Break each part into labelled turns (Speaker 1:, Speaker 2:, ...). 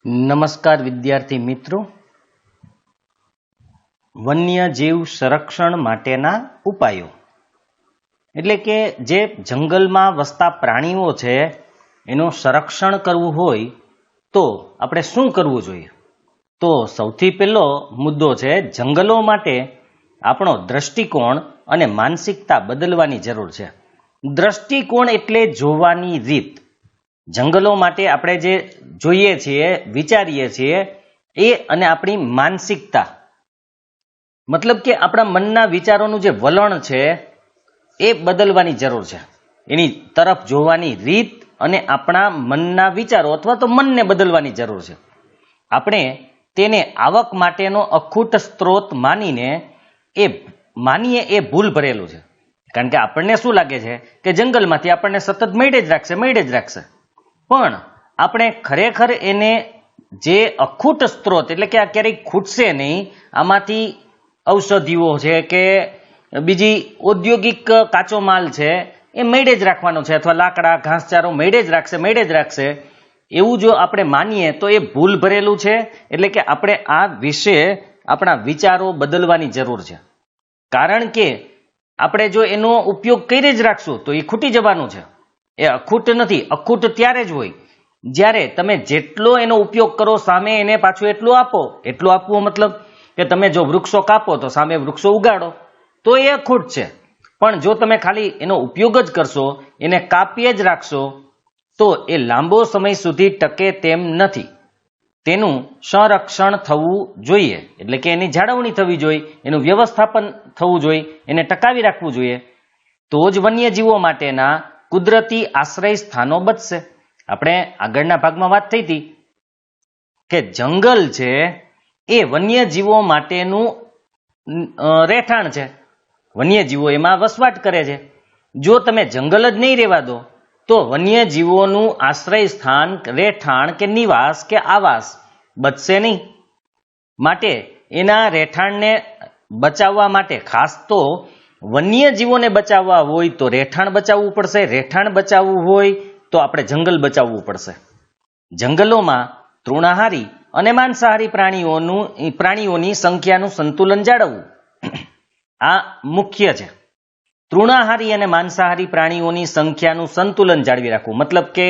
Speaker 1: નમસ્કાર વિદ્યાર્થી મિત્રો, વન્યજીવ સંરક્ષણ માટેના ઉપાયો એટલે કે જે જંગલમાં વસતા પ્રાણીઓ છે એનું સંરક્ષણ કરવું હોય તો આપણે શું કરવું જોઈએ? તો સૌથી પહેલો મુદ્દો છે જંગલો માટે આપણો દ્રષ્ટિકોણ અને માનસિકતા બદલવાની જરૂર છે. દ્રષ્ટિકોણ એટલે જોવાની રીત. જંગલો માટે આપણે જે જોઈએ છીએ, વિચારીએ છીએ એ અને આપણી માનસિકતા, મતલબ કે આપણા મનના વિચારોનું જે વલણ છે એ બદલવાની જરૂર છે. એની તરફ જોવાની રીત અને આપણા મનના વિચારો અથવા તો મનને બદલવાની જરૂર છે. આપણે તેને આવક માટેનો અખૂટ સ્ત્રોત માનીએ એ ભૂલ ભરેલું છે. કારણ કે આપણને શું લાગે છે કે જંગલમાંથી આપણને સતત મળે જ રાખશે. પણ આપણે ખરેખર એને જે અખૂટ સ્ત્રોત એટલે કે આ ક્યારેય ખૂટશે નહીં, આમાંથી ઔષધિઓ છે કે બીજી ઔદ્યોગિક કાચો માલ છે એ મેળે જ રાખવાનો છે, અથવા લાકડા ઘાસચારો મેળે જ રાખશે, એવું જો આપણે માનીએ તો એ ભૂલ ભરેલું છે. એટલે કે આપણે આ વિશે આપણા વિચારો બદલવાની જરૂર છે. કારણ કે આપણે જો એનો ઉપયોગ કરી જ રાખશું તો એ ખૂટી જવાનું છે. એ અખૂટ નથી. અખૂટ ત્યારે જ હોય જ્યારે તમે જેટલો એનો ઉપયોગ કરો સામે એને પાછું એટલું આપો. એટલું આપવું મતલબ કે તમે જો વૃક્ષો કાપો તો સામે વૃક્ષો ઉગાડો તો એ અખૂટ છે. પણ જો તમે ખાલી એનો ઉપયોગ જ કરશો, એને કાપીએ જ રાખશો તો એ લાંબો સમય સુધી ટકે તેમ નથી. તેનું સંરક્ષણ થવું જોઈએ, એટલે કે એની જાળવણી થવી જોઈએ, એનું વ્યવસ્થાપન થવું જોઈએ, એને ટકાવી રાખવું જોઈએ. તો જ વન્યજીવો માટેના કુદરતી આશ્રય સ્થાનો બચશે. આપણે આગળના ભાગમાં વાત થઈ હતી કે જંગલ છે એ વન્યજીવો માટેનું રહેઠાણ છે. વન્યજીવો એમાં વસવાટ કરે છે. જો તમે જંગલ જ નહીં રહેવા દો તો વન્યજીવોનું આશ્રય સ્થાન, રહેઠાણ કે નિવાસ કે આવાસ બચશે નહીં. માટે એના રહેઠાણને બચાવવા માટે, ખાસ તો વન્યજીવોને બચાવવા હોય તો રહેઠાણ બચાવવું પડશે. રહેઠાણ બચાવવું હોય તો આપણે જંગલ બચાવવું પડશે. જંગલોમાં તૃણાહારી અને માંસાહારી પ્રાણીઓની સંખ્યાનું સંતુલન જાળવવું આ મુખ્ય છે. તૃણાહારી અને માંસાહારી પ્રાણીઓની સંખ્યાનું સંતુલન જાળવી રાખવું મતલબ કે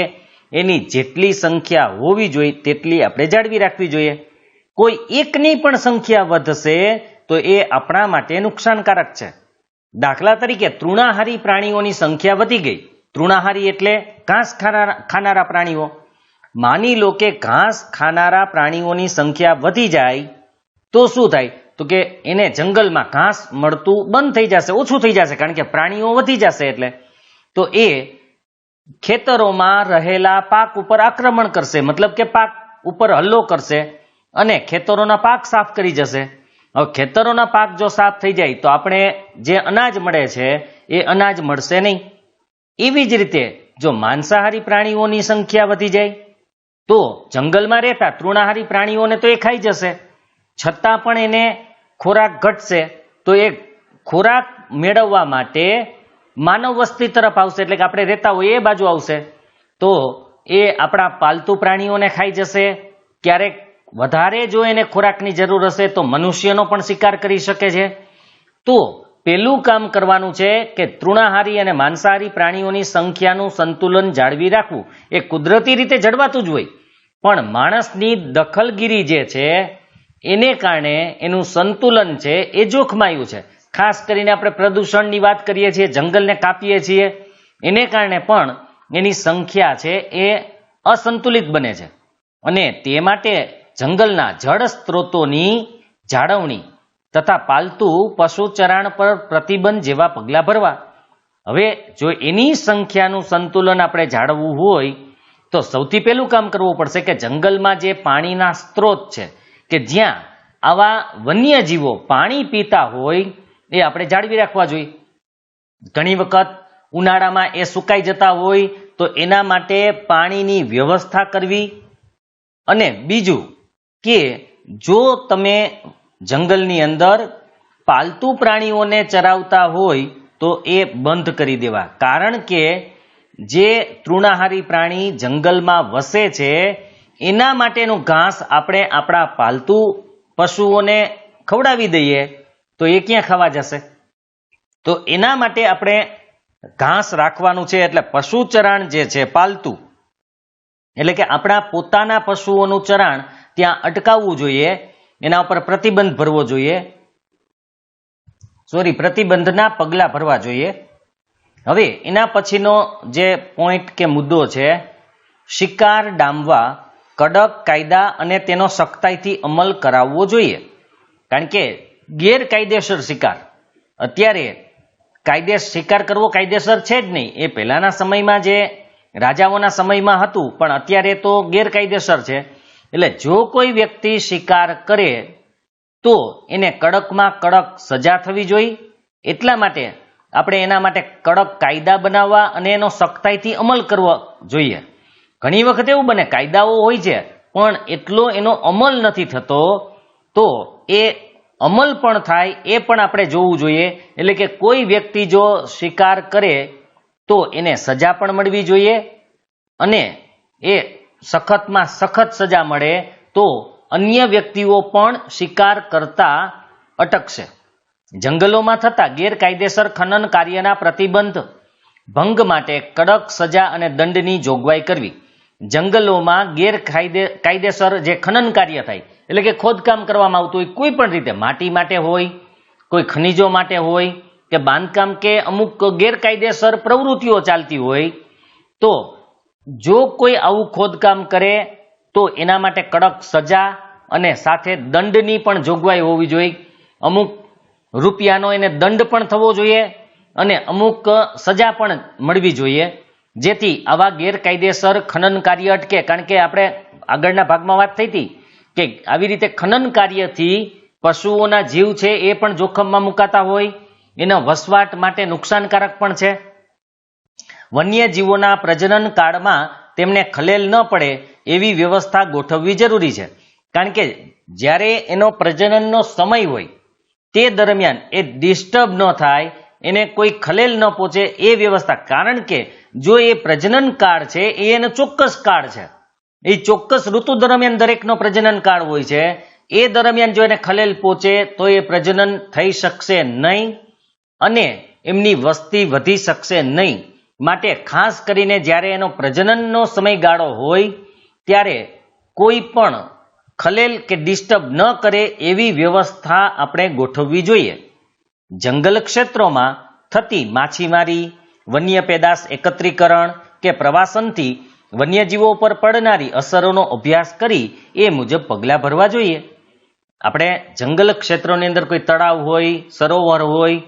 Speaker 1: એની જેટલી સંખ્યા હોવી જોઈએ તેટલી આપણે જાળવી રાખવી જોઈએ. કોઈ એકની પણ સંખ્યા વધશે તો એ આપણા માટે નુકસાનકારક છે. દાખલા તરીકે તૃણાહારી પ્રાણીઓની સંખ્યા વધી ગઈ. તૃણાહારી એટલે ઘાસ ખાનારા પ્રાણીઓ. માની લો કે ઘાસ ખાનારા પ્રાણીઓની સંખ્યા વધી જાય તો શું થાય? તો કે એને જંગલમાં ઘાસ મળતું બંધ થઈ જશે, ઓછું થઈ જશે, કારણ કે પ્રાણીઓ વધી જશે. એટલે તો એ ખેતરોમાં રહેલા પાક ઉપર આક્રમણ કરશે, મતલબ કે પાક ઉપર હલ્લો કરશે અને ખેતરોના પાક સાફ કરી જશે. હવે ખેતરોના પાક જો સાફ થઈ જાય તો આપણે જે અનાજ મળે છે એ અનાજ મળશે નહીં. એવી જ રીતે જો માંસાહારી પ્રાણીઓની સંખ્યા વધી જાય તો જંગલમાં રહેતા તૃણાહારી પ્રાણીઓને તો એ ખાઈ જશે, છતાં પણ એને ખોરાક ઘટશે. તો એ ખોરાક મેળવવા માટે માનવ વસ્તી તરફ આવશે, એટલે કે આપણે રહેતા હોય એ બાજુ આવશે. તો એ આપણા પાલતુ પ્રાણીઓને ખાઈ જશે. ક્યારેક વધારે જો એને ખોરાકની જરૂર હશે તો મનુષ્યનો પણ શિકાર કરી શકે છે. તો પેલું કામ કરવાનું છે કે તૃણાહારી અને માંસાહારી પ્રાણીઓની સંખ્યાનું સંતુલન જાળવી રાખવું. એ કુદરતી રીતે જળવાતું જ હોય, પણ માણસની દખલગીરી જે છે એને કારણે એનું સંતુલન છે એ જોખમાયું છે. ખાસ કરીને આપણે પ્રદૂષણની વાત કરીએ છીએ, જંગલને કાપીએ છીએ, એને કારણે પણ એની સંખ્યા છે એ અસંતુલિત બને છે. અને તે માટે જંગલના જળ સ્ત્રોતોની જાળવણી તથા પાલતુ પશુ ચરાણ પર પ્રતિબંધ જેવા પગલાં ભરવા. હવે જો એની સંખ્યાનું સંતુલન આપણે જાળવવું હોય તો સૌથી પહેલું કામ કરવું પડશે કે જંગલમાં જે પાણીના સ્ત્રોત છે કે જ્યાં આવા વન્યજીવો પાણી પીતા હોય એ આપણે જાળવી રાખવા જોઈએ. ઘણી વખત ઉનાળામાં એ સુકાઈ જતા હોય તો એના માટે પાણીની વ્યવસ્થા કરવી. અને બીજું કે જો તમે જંગલની અંદર પાલતુ પ્રાણીઓને ચરાવતા હોય તો એ બંધ કરી દેવા. કારણ કે જે તૃણાહારી પ્રાણી જંગલમાં વસે છે એના માટેનું ઘાસ આપણે આપણા પાલતુ પશુઓને ખવડાવી દઈએ તો એ ક્યાં ખાવા જશે? તો એના માટે આપણે ઘાસ રાખવાનું છે. એટલે પશુ ચરાણ જે છે પાલતુ, એટલે કે આપણા પોતાના પશુઓનું ચરાણ ત્યાં અટકાવવું જોઈએ, એના ઉપર પ્રતિબંધ ભરવો જોઈએ, પ્રતિબંધના પગલાં ભરવા જોઈએ. હવે એના પછીનો જે પોઈન્ટ કે મુદ્દો છે, શિકાર ડામવા કડક કાયદા અને તેનો સખ્તાઈથી અમલ કરાવવો જોઈએ. કારણ કે ગેરકાયદેસર શિકાર, અત્યારે શિકાર કરવો કાયદેસર છે જ નહીં. એ પહેલાના સમયમાં જે રાજાઓના સમયમાં હતું, પણ અત્યારે તો ગેરકાયદેસર છે. એટલે જો કોઈ વ્યક્તિ શિકાર કરે તો એને કડકમાં કડક સજા થવી જોઈએ. એટલા માટે આપણે એના માટે કડક કાયદા બનાવવા અને એનો સખ્તાઈથી અમલ કરવો જોઈએ. ઘણી વખત એવું બને કાયદાઓ હોય છે પણ એટલો એનો અમલ નથી થતો, તો એ અમલ પણ થાય એ પણ આપણે જોવું જોઈએ. એટલે કે કોઈ વ્યક્તિ જો શિકાર કરે તો એને સજા પણ મળવી જોઈએ, અને એ સખતમાં સખત સજા મળે તો અન્ય વ્યક્તિઓ પણ શિકાર કરતા અટકશે. જંગલોમાં થતા ગેરકાયદેસર ખનન કાર્યના પ્રતિબંધ ભંગ માટે કડક સજા અને દંડની જોગવાઈ કરવી. જંગલોમાં કાયદેસર જે ખનન કાર્ય થાય, એટલે કે ખોદકામ કરવામાં આવતું હોય, કોઈ પણ રીતે માટી માટે હોય, કોઈ ખનિજો માટે હોય, કે બાંધકામ કે અમુક ગેરકાયદેસર પ્રવૃત્તિઓ ચાલતી હોય, તો જો કોઈ આવું ખોદકામ કરે તો એના માટે કડક સજા અને સાથે દંડની પણ જોગવાઈ હોવી જોઈએ. અમુક રૂપિયાનો એને દંડ પણ થવો જોઈએ અને અમુક સજા પણ મળવી જોઈએ, જેથી આવા ગેરકાયદેસર ખનન કાર્ય અટકે. કારણ કે આપણે આગળના ભાગમાં વાત થઈ હતી કે આવી રીતે ખનન કાર્યથી પશુઓના જીવ છે એ પણ જોખમમાં મુકાતા હોય, એના વસવાટ માટે નુકસાનકારક પણ છે. વન્યજીવોના પ્રજનન કાળમાં તેમને ખલેલ ન પડે એવી વ્યવસ્થા ગોઠવવી જરૂરી છે. કારણ કે જ્યારે એનો પ્રજનનનો સમય હોય તે દરમિયાન એ ડિસ્ટર્બ ન થાય, એને કોઈ ખલેલ ન પહોંચે એ વ્યવસ્થા. કારણ કે જો એ પ્રજનન કાળ છે એ એનો ચોક્કસ કાળ છે, એ ચોક્કસ ઋતુ દરમિયાન દરેકનો પ્રજનન કાળ હોય છે. એ દરમિયાન જો એને ખલેલ પહોંચે તો એ પ્રજનન થઈ શકશે નહીં અને એમની વસ્તી વધી શકશે નહીં. માટે ખાસ કરીને જ્યારે એનો પ્રજનનનો સમયગાળો હોય ત્યારે કોઈ પણ ખલેલ કે ડિસ્ટર્બ ન કરે એવી વ્યવસ્થા આપણે ગોઠવવી જોઈએ. જંગલ ક્ષેત્રોમાં થતી માછીમારી, વન્ય પેદાશ એકત્રીકરણ કે પ્રવાસનથી વન્યજીવો પર પડનારી અસરોનો અભ્યાસ કરી એ મુજબ પગલાં ભરવા જોઈએ. આપણે જંગલ ક્ષેત્રોની અંદર કોઈ તળાવ હોય, સરોવર હોય,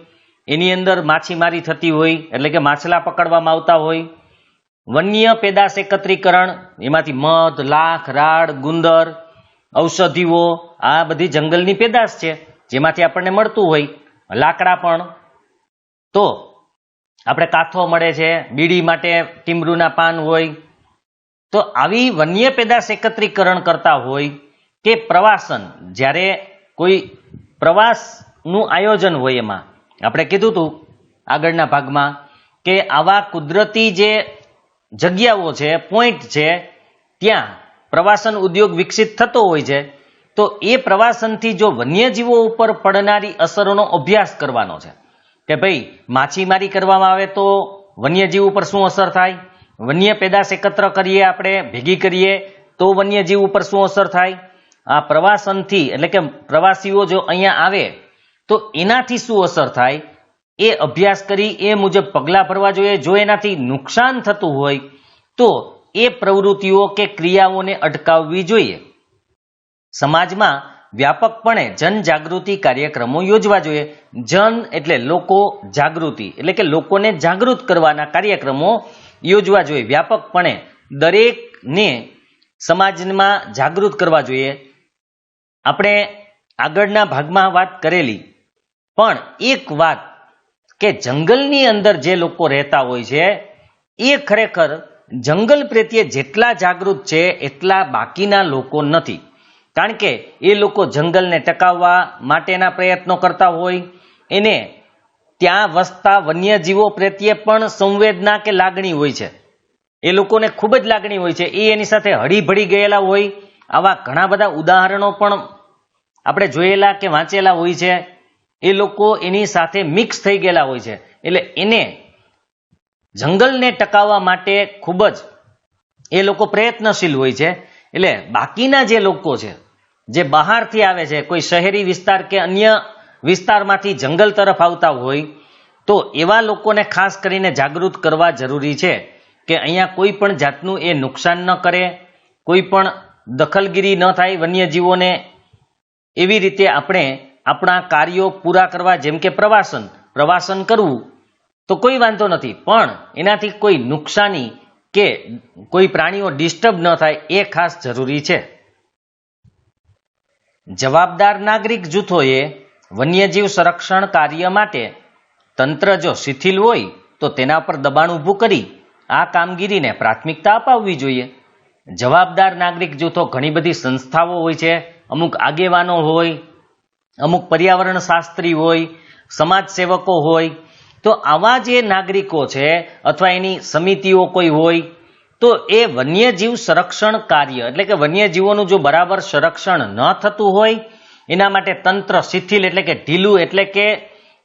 Speaker 1: એની અંદર માછીમારી થતી હોય, એટલે કે માછલા પકડવામાં આવતા હોય. વન્ય પેદાશ એકત્રીકરણ, એમાંથી મધ, લાખ, રાડ, ગુંદર, ઔષધિઓ, આ બધી જંગલની પેદાશ છે જેમાંથી આપણને મળતું હોય. લાકડા પણ તો આપણે કાથો મળે છે, બીડી માટે ટીમરૂના પાન હોય. તો આવી વન્ય પેદાશ એકત્રીકરણ કરતા હોય કે પ્રવાસન, જ્યારે કોઈ પ્રવાસનું આયોજન હોય, એમાં આપણે કીધું હતું આગળના ભાગમાં કે આવા કુદરતી જે જગ્યાઓ છે, પોઈન્ટ છે, ત્યાં પ્રવાસન ઉદ્યોગ વિકસિત થતો હોય છે. તો એ પ્રવાસનથી જો વન્યજીવો ઉપર પડનારી અસરોનો અભ્યાસ કરવાનો છે કે ભાઈ માછીમારી કરવામાં આવે તો વન્યજીવ ઉપર શું અસર થાય, વન્ય પેદાશ એકત્ર કરીએ આપણે, ભેગી કરીએ તો વન્યજીવ ઉપર શું અસર થાય, આ પ્રવાસનથી એટલે કે પ્રવાસીઓ જો અહીંયા આવે તો એનાથી શું અસર થાય, એ અભ્યાસ કરી એ મુજબ પગલાં ભરવા જોઈએ. જો એનાથી નુકસાન થતું હોય તો એ પ્રવૃત્તિઓ કે ક્રિયાઓને અટકાવવી જોઈએ. સમાજમાં વ્યાપકપણે જનજાગૃતિ કાર્યક્રમો યોજવા જોઈએ. જન એટલે લોકો, જાગૃતિ એટલે કે લોકોને જાગૃત કરવાના કાર્યક્રમો યોજવા જોઈએ. વ્યાપકપણે દરેકને સમાજમાં જાગૃત કરવા જોઈએ. આપણે આગળના ભાગમાં વાત કરેલી, પણ એક વાત કે જંગલની અંદર જે લોકો રહેતા હોય છે એ ખરેખર જંગલ પ્રત્યે જેટલા જાગૃત છે એટલા બાકીના લોકો નથી. કારણ કે એ લોકો જંગલને ટકાવવા માટેના પ્રયત્નો કરતા હોય, એને ત્યાં વસતા વન્યજીવો પ્રત્યે પણ સંવેદના કે લાગણી હોય છે. એ લોકોને ખૂબ જ લાગણી હોય છે, એ એની સાથે હળીભળી ગયેલા હોય. આવા ઘણા બધા ઉદાહરણો પણ આપણે જોયેલા કે વાંચેલા હોય છે. એ લોકો એની સાથે મિક્સ થઈ ગયેલા હોય છે. એટલે એને જંગલને ટકાવવા માટે ખૂબ જ એ લોકો પ્રયત્નશીલ હોય છે. એટલે બાકીના જે લોકો છે, જે બહારથી આવે છે, કોઈ શહેરી વિસ્તાર કે અન્ય વિસ્તારમાંથી જંગલ તરફ આવતા હોય, તો એવા લોકોને ખાસ કરીને જાગૃત કરવા જરૂરી છે કે અહીંયા કોઈ પણ જાતનું એ નુકસાન ન કરે, કોઈ પણ દખલગીરી ન થાય વન્યજીવોને. એવી રીતે આપણે આપણા કાર્યો પૂરા કરવા, જેમ કે પ્રવાસન કરવું તો કોઈ વાંધો નથી, પણ એનાથી કોઈ નુકસાની કે કોઈ પ્રાણીઓ ડિસ્ટર્બ ન થાય એ ખાસ જરૂરી છે. જવાબદાર નાગરિક જૂથોએ વન્યજીવ સંરક્ષણ કાર્ય માટે તંત્ર જો શિથિલ હોય તો તેના પર દબાણ ઊભું કરી આ કામગીરીને પ્રાથમિકતા અપાવવી જોઈએ. જવાબદાર નાગરિક જૂથો ઘણી બધી સંસ્થાઓ હોય છે, અમુક આગેવાનો હોય, અમુક પર્યાવરણ શાસ્ત્રી હોય, સમાજ સેવકો હોય. તો આવા જે નાગરિકો છે અથવા એની સમિતિઓ કોઈ હોય, તો એ વન્યજીવ સંરક્ષણ કાર્ય એટલે કે વન્યજીવોનું જો બરાબર સંરક્ષણ ન થતું હોય, એના માટે તંત્ર શિથિલ એટલે કે ઢીલું, એટલે કે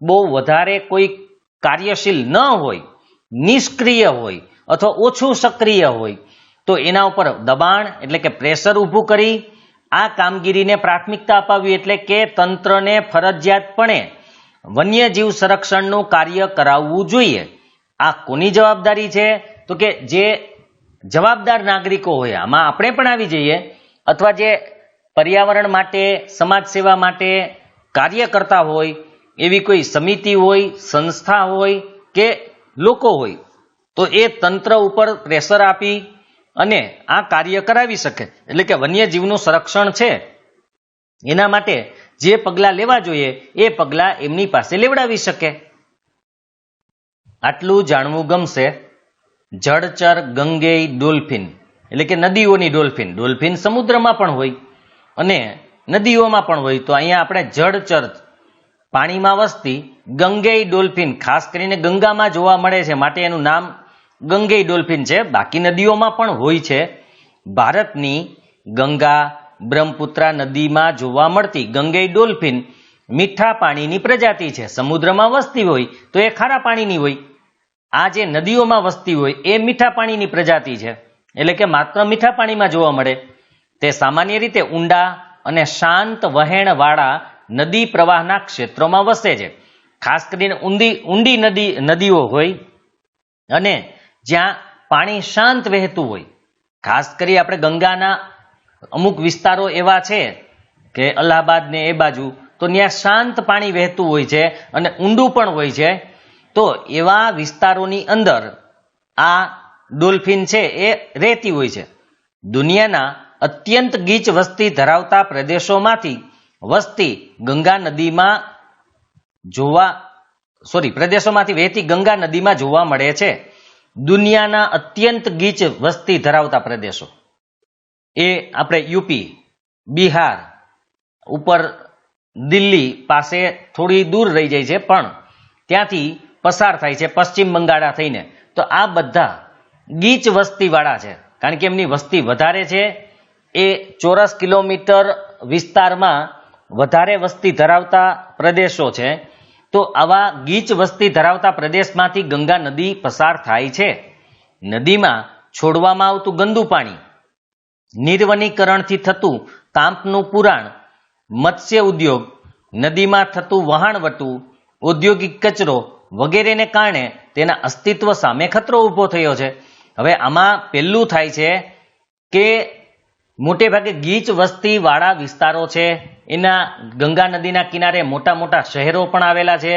Speaker 1: બહુ વધારે કોઈ કાર્યશીલ ન હોય, નિષ્ક્રિય હોય અથવા ઓછું સક્રિય હોય, તો એના ઉપર દબાણ એટલે કે પ્રેશર ઊભું કરી આ કામગીરીને પ્રાથમિકતા અપાવવી. એટલે કે તંત્રને ફરજિયાતપણે વન્યજીવ સંરક્ષણનું કાર્ય કરાવવું જોઈએ. આ કોની જવાબદારી છે? તો કે જે જવાબદાર નાગરિકો હોય, આમાં આપણે પણ આવી જઈએ, અથવા જે પર્યાવરણ માટે, સમાજ સેવા માટે કાર્ય કરતા હોય, એવી કોઈ સમિતિ હોય, સંસ્થા હોય કે લોકો હોય, તો એ તંત્ર ઉપર પ્રેશર આપી અને આ કાર્ય કરાવી શકે. એટલે કે વન્યજીવનું સંરક્ષણ છે એના માટે જે પગલાં લેવા જોઈએ એ પગલાં એમની પાસે લેવડાવી શકે. આટલું જાણવું ગમશે. જળચર ગંગેય ડોલ્ફિન એટલે કે નદીઓની ડોલ્ફિન. ડોલ્ફિન સમુદ્રમાં પણ હોય અને નદીઓમાં પણ હોય. તો અહીંયા આપણે જળચર પાણીમાં વસતી ગંગેય ડોલ્ફિન ખાસ કરીને ગંગામાં જોવા મળે છે, માટે એનું નામ ગંગેય ડોલ્ફિન છે. બાકી નદીઓમાં પણ હોય છે. ભારતની ગંગા, બ્રહ્મપુત્રા નદીમાં જોવા મળતી ગંગેય ડોલ્ફિન મીઠા પાણીની પ્રજાતિ છે. સમુદ્રમાં વસતી હોય તો એ ખારા પાણીની હોય. આ જે નદીઓમાં વસતી હોય એ મીઠા પાણીની પ્રજાતિ છે, એટલે કે માત્ર મીઠા પાણીમાં જોવા મળે. તે સામાન્ય રીતે ઊંડા અને શાંત વહેણવાળા નદી પ્રવાહના ક્ષેત્રોમાં વસે છે. ખાસ કરીને ઊંડી નદીઓ હોય અને જ્યાં પાણી શાંત વહેતું હોય. ખાસ કરી આપણે ગંગાના અમુક વિસ્તારો એવા છે કે અલ્હાબાદ ને એ બાજુ, તો ત્યાં શાંત પાણી વહેતું હોય છે અને ઊંડું પણ હોય છે. તો એવા વિસ્તારોની અંદર આ ડોલ્ફિન છે એ રહેતી હોય છે. દુનિયાના અત્યંત ગીચ વસ્તી ધરાવતા પ્રદેશોમાંથી વસતી ગંગા નદીમાં પ્રદેશોમાંથી વહેતી ગંગા નદીમાં જોવા મળે છે. દુનિયાના અત્યંત ગીચ વસ્તી ધરાવતા પ્રદેશો એ આપણે યુપી, બિહાર, ઉપર દિલ્હી પાસે થોડી દૂર રહી જાય છે, પણ ત્યાંથી પસાર થાય છે પશ્ચિમ બંગાળા થઈને. તો આ બધા ગીચ વસ્તીવાળા છે, કારણ કે એમની વસ્તી વધારે છે. એ ચોરસ કિલોમીટર વિસ્તારમાં વધારે વસ્તી ધરાવતા પ્રદેશો છે. તો આવા ગીચ વસ્તી ધરાવતા પ્રદેશમાંથી ગંગા નદી પસાર થાય છે. નદીમાં છોડવામાં આવતું ગંદુ પાણી, નિર્વનીકરણથી થતું કાંપનું પુરાણ, મત્સ્ય ઉદ્યોગ, નદીમાં થતું વહાણવટું, ઔદ્યોગિક કચરો વગેરેને કારણે તેના અસ્તિત્વ સામે ખતરો ઊભો થયો છે. હવે આમાં પહેલું થાય છે કે મોટે ભાગે ગીચ વસ્તી વાળા વિસ્તારો છે, એના ગંગા નદીના કિનારે મોટા મોટા શહેરો પણ આવેલા છે.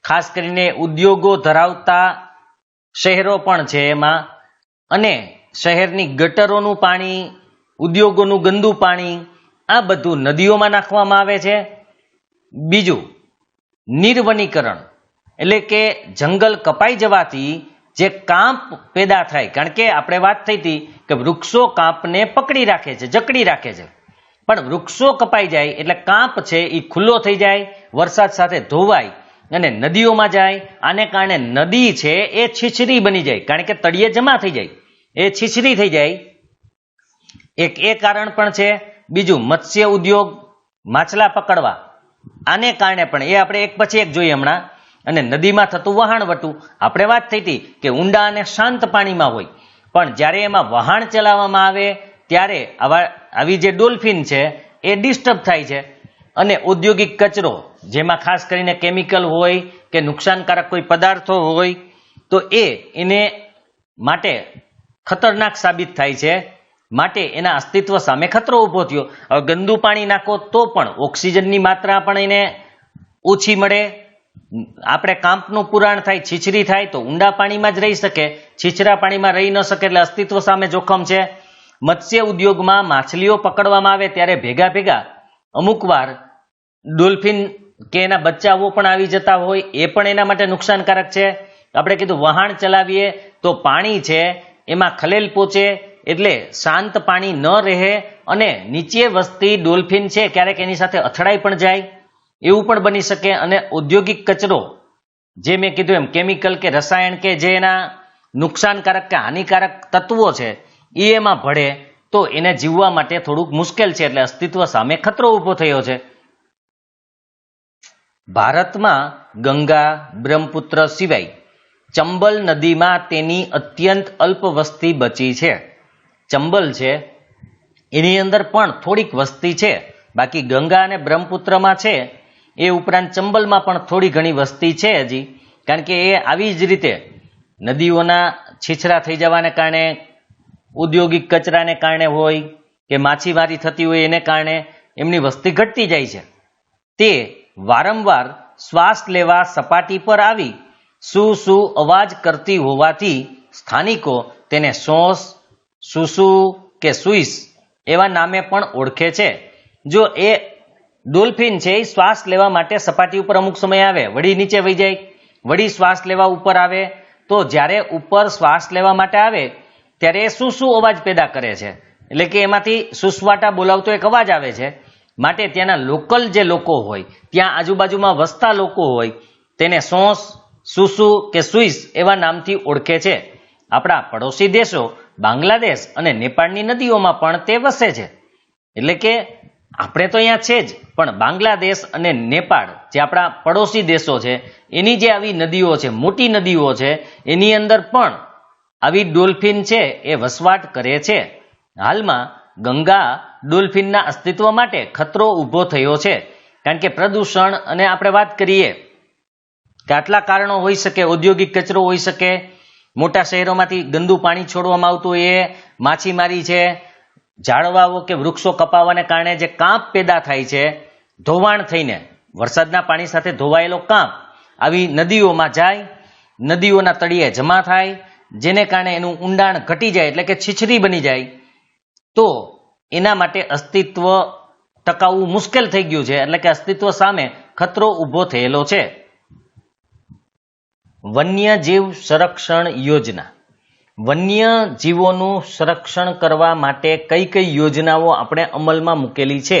Speaker 1: ખાસ કરીને ઉદ્યોગો ધરાવતા શહેરો પણ છે એમાં, અને શહેરની ગટરોનું પાણી, ઉદ્યોગોનું ગંદુ પાણી, આ બધું નદીઓમાં નાખવામાં આવે છે. બીજું, નિર્વનીકરણ એટલે કે જંગલ કપાઈ જવાથી જે કાંપ પેદા થાય, કારણ કે આપણે વાત થઈ હતી કે વૃક્ષો કાંપને પકડી રાખે છે, જકડી રાખે છે, પણ વૃક્ષો કપાઈ જાય એટલે કાંપ છે એ ખુલ્લો થઈ જાય, વરસાદ સાથે ધોવાય અને નદીઓમાં જાય. આને કારણે નદી છે એ છીછરી બની જાય, કારણ કે તળિયે જમા થઈ જાય. એ છીછરી થઈ જાય, એક એ કારણ પણ છે. બીજું મત્સ્ય ઉદ્યોગ, માછલા પકડવા, આને કારણે પણ એ આપણે એક પછી એક જોઈએ હમણાં. અને નદીમાં થતું વહાણવટું, આપણે વાત થઈ હતી કે ઊંડા અને શાંત પાણીમાં હોય, પણ જ્યારે એમાં વહાણ ચલાવવામાં આવે ત્યારે આવી જે ડોલ્ફિન છે એ ડિસ્ટર્બ થાય છે. અને ઔદ્યોગિક કચરો, જેમાં ખાસ કરીને કેમિકલ હોય કે નુકસાનકારક કોઈ પદાર્થો હોય, તો એને માટે ખતરનાક સાબિત થાય છે. માટે એના અસ્તિત્વ સામે ખતરો ઊભો થયો. હવે ગંદુ પાણી નાખો તો પણ ઓક્સિજનની માત્રા પણ એને ઓછી મળે, આપણે કાંપનું પુરાણ થાય, છીછરી થાય તો ઊંડા પાણીમાં જ રહી શકે, છીછરા પાણીમાં રહી ન શકે, એટલે અસ્તિત્વ સામે જોખમ છે. મત્સ્ય ઉદ્યોગમાં માછલીઓ પકડવામાં આવે ત્યારે ભેગા ભેગા અમુક વાર ડોલ્ફિન કે એના બચ્ચાઓ પણ આવી જતા હોય, એ પણ એના માટે નુકસાનકારક છે. આપણે કીધું વહાણ ચલાવીએ તો પાણી છે એમાં ખલેલ પહોંચે, એટલે શાંત પાણી ન રહે અને નીચે વસતી ડોલ્ફિન છે ક્યારેક એની સાથે અથડાઈ પણ જાય, એવું પણ બની શકે. અને ઔદ્યોગિક કચરો, જે મેં કીધું એમ કેમિકલ કે રસાયણ કે જે એના નુકસાનકારક કે હાનિકારક તત્વો છે એ એમાં ભળે તો એને જીવવા માટે થોડુંક મુશ્કેલ છે, એટલે અસ્તિત્વ સામે ખતરો ઊભો થયો છે. ભારતમાં ગંગા, બ્રહ્મપુત્ર સિવાય ચંબલ નદીમાં તેની અત્યંત અલ્પ વસ્તી બચી છે. ચંબલ છે એની અંદર પણ થોડીક વસ્તી છે, બાકી ગંગા અને બ્રહ્મપુત્રમાં છે, એ ઉપરાંત ચંબલમાં પણ થોડી ઘણી વસ્તી છે હજી. કારણ કે એ આવી જ રીતે નદીઓના છીછરા થઈ જવાને કારણે, ઔદ્યોગિક કચરાને કારણે હોય કે માછીમારી થતી હોય એને કારણે એમની વસ્તી ઘટતી જાય છે. તે વારંવાર શ્વાસ લેવા સપાટી પર આવી સુ અવાજ કરતી હોવાથી સ્થાનિકો તેને સોસ, સુસુ કે સુઈસ એવા નામે પણ ઓળખે છે. જો એ ડોલ્ફિન છે એ શ્વાસ લેવા માટે સપાટી ઉપર અમુક સમય આવે, વળી નીચે વહી જાય, વળી શ્વાસ લેવા ઉપર આવે, તો જ્યારે ઉપર શ્વાસ લેવા માટે આવે ત્યારે એ સુસુ અવાજ પેદા કરે છે, એટલે કે એમાંથી સુસવાટા બોલાવતો એક અવાજ આવે છે. માટે ત્યાંના લોકલ જે લોકો હોય, ત્યાં આજુબાજુમાં વસતા લોકો હોય, તેને સોસ, સુસુ કે સુઈસ એવા નામથી ઓળખે છે. આપણા પડોશી દેશો બાંગ્લાદેશ અને નેપાળની નદીઓમાં પણ તે વસે છે. એટલે કે આપણે તો અહીંયા છે જ, પણ બાંગ્લાદેશ અને નેપાળ જે આપણા પડોશી દેશો છે એની જે આવી નદીઓ છે, મોટી નદીઓ છે, એની અંદર પણ આવી ડોલ્ફિન છે એ વસવાટ કરે છે. હાલમાં ગંગા ડોલ્ફિનના અસ્તિત્વ માટે ખતરો ઊભો થયો છે, કારણ કે પ્રદૂષણ, અને આપણે વાત કરીએ કે આટલા કારણો હોઈ શકે, ઔદ્યોગિક કચરો હોઈ શકે, મોટા શહેરોમાંથી ગંદુ પાણી છોડવામાં આવતું હોય, એ માછીમારી છે, ઝાડવાઓ કે વૃક્ષો કપાવાને કારણે જે કાંપ પેદા થાય છે, ધોવાણ થઈને વરસાદના પાણી સાથે ધોવાયેલો કાંપ આવી નદીઓમાં જાય, નદીઓના તળિયે જમા થાય, જેને કારણે એનું ઊંડાણ ઘટી જાય, એટલે કે છીછરી બની જાય, તો એના માટે અસ્તિત્વ ટકાવવું મુશ્કેલ થઈ ગયું છે. એટલે કે અસ્તિત્વ સામે ખતરો ઊભો થયેલો છે. વન્યજીવ સંરક્ષણ યોજના. વન્ય જીવોનું સંરક્ષણ કરવા માટે કઈ કઈ યોજનાઓ આપણે અમલમાં મૂકેલી છે?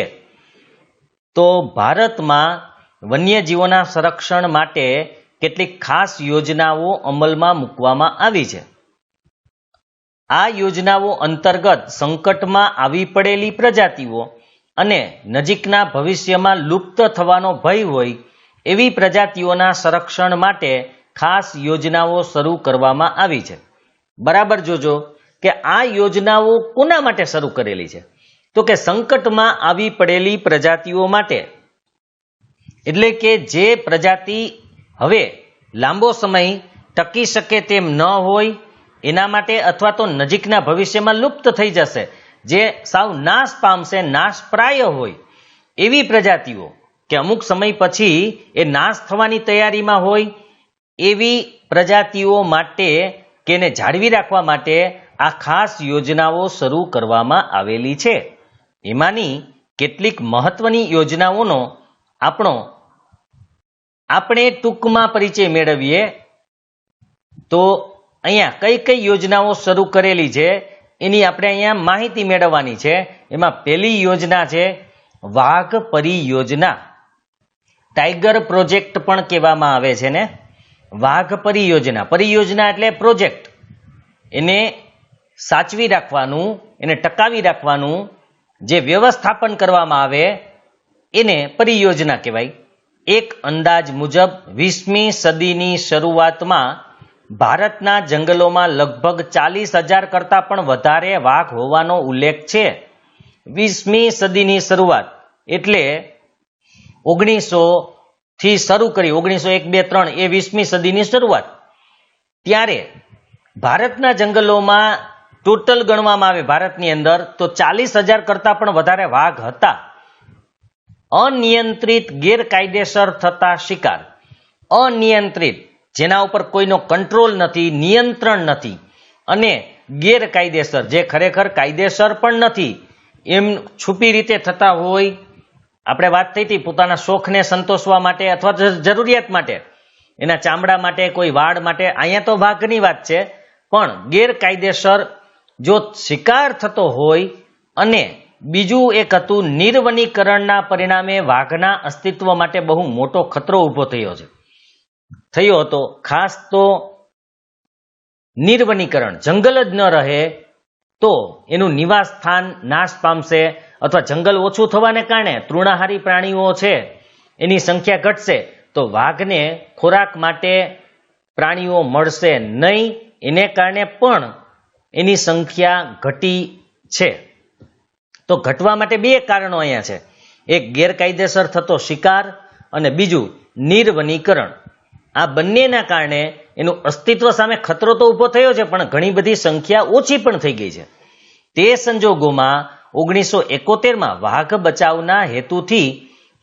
Speaker 1: તો ભારતમાં વન્યજીવોના સંરક્ષણ માટે કેટલીક ખાસ યોજનાઓ અમલમાં મૂકવામાં આવી છે. આ યોજનાઓ અંતર્ગત સંકટમાં આવી પડેલી પ્રજાતિઓ અને નજીકના ભવિષ્યમાં લુપ્ત થવાનો ભય હોય એવી પ્રજાતિઓના સંરક્ષણ માટે ખાસ યોજનાઓ શરૂ કરવામાં આવી છે. બરાબર જોજો કે આ યોજનાઓ કોના માટે શરૂ કરેલી છે? તો કે સંકટમાં આવી પડેલી પ્રજાતિઓ માટે. એટલે કે જે પ્રજાતિ હવે લાંબો સમય ટકી શકે તેમ ન હોય એના માટે, અથવા તો નજીકના ભવિષ્યમાં લુપ્ત થઈ જશે, જે સાવ નાશ પામશે, નાશપ્રાય હોય એવી પ્રજાતિઓ, કે અમુક સમય પછી એ નાશ થવાની તૈયારીમાં હોય એવી પ્રજાતિઓ માટે કે એને જાળવી રાખવા માટે આ ખાસ યોજનાઓ શરૂ કરવામાં આવેલી છે. એમાંની કેટલીક મહત્વની યોજનાઓનો આપણે ટૂંકમાં પરિચય મેળવીએ. તો અહીંયા કઈ કઈ યોજનાઓ શરૂ કરેલી છે એની આપણે અહીંયા માહિતી મેળવવાની છે. એમાં પહેલી યોજના છે વાઘ પરિયોજના. ટાઈગર પ્રોજેક્ટ પણ કહેવામાં આવે છે ને. વાઘ પરિયોજના, પરિયોજના એટલે પ્રોજેક્ટ. એને સાચવી રાખવાનું, એને ટકાવી રાખવાનું જે વ્યવસ્થાપન કરવામાં આવે એને પરિયોજના કહેવાય. એક અંદાજ મુજબ 20મી સદીની શરૂઆતમાં ભારતના જંગલોમાં લગભગ 40,000 કરતાં પણ વધારે વાઘ હોવાનો ઉલ્લેખ છે. 20મી સદીની શરૂઆત એટલે 1900 થી શરૂ કરી 1901, 2, 3 એ 20મી સદીની શરૂઆત. ત્યારે ભારતના જંગલોમાં ટોટલ ગણવામાં આવે ભારતની અંદર તો 40,000 કરતાં પણ વધારે વાઘ હતા. અનિયંત્રિત ગેરકાયદેસર થતા શિકાર, અનિયંત્રિત જેના ઉપર કોઈનો કંટ્રોલ નથી, નિયંત્રણ નથી, અને ગેરકાયદેસર જે ખરેખર કાયદેસર પણ નથી એમ છુપી રીતે થતા હોય. આપણે વાત થઈ હતી પોતાના શોખને સંતોષવા માટે અથવા જરૂરિયાત માટે, એના ચામડા માટે, કોઈ વાળ માટે. અહીંયા તો વાઘની વાત છે, પણ ગેરકાયદેસર જો શિકાર થતો હોય અને બીજું એક હતું નિર્વનીકરણના પરિણામે વાઘના અસ્તિત્વ માટે બહુ મોટો ખતરો ઊભો થયો હતો. ખાસ તો નિર્વનીકરણ, જંગલ જ ન રહે તો એનું નિવાસ સ્થાન નાશ પામશે અથવા જંગલ ઓછું થવાને કારણે તૃણાહારી પ્રાણીઓ છે એની સંખ્યા ઘટશે તો વાઘને ખોરાક માટે પ્રાણીઓ મળશે નહીં. એને કારણે પણ એની સંખ્યા ઘટી છે. તો ઘટવા માટે બે કારણો અહીંયા છે. એક ગેરકાયદેસર થતો શિકાર અને બીજું નિર્વનીકરણ. આ બંનેના કારણે એનું અસ્તિત્વ સામે ખતરો તો ઊભો થયો છે પણ ઘણી બધી સંખ્યા ઓછી પણ થઈ ગઈ છે. તે સંજોગોમાં 1971માં વાઘ બચાવના હેતુથી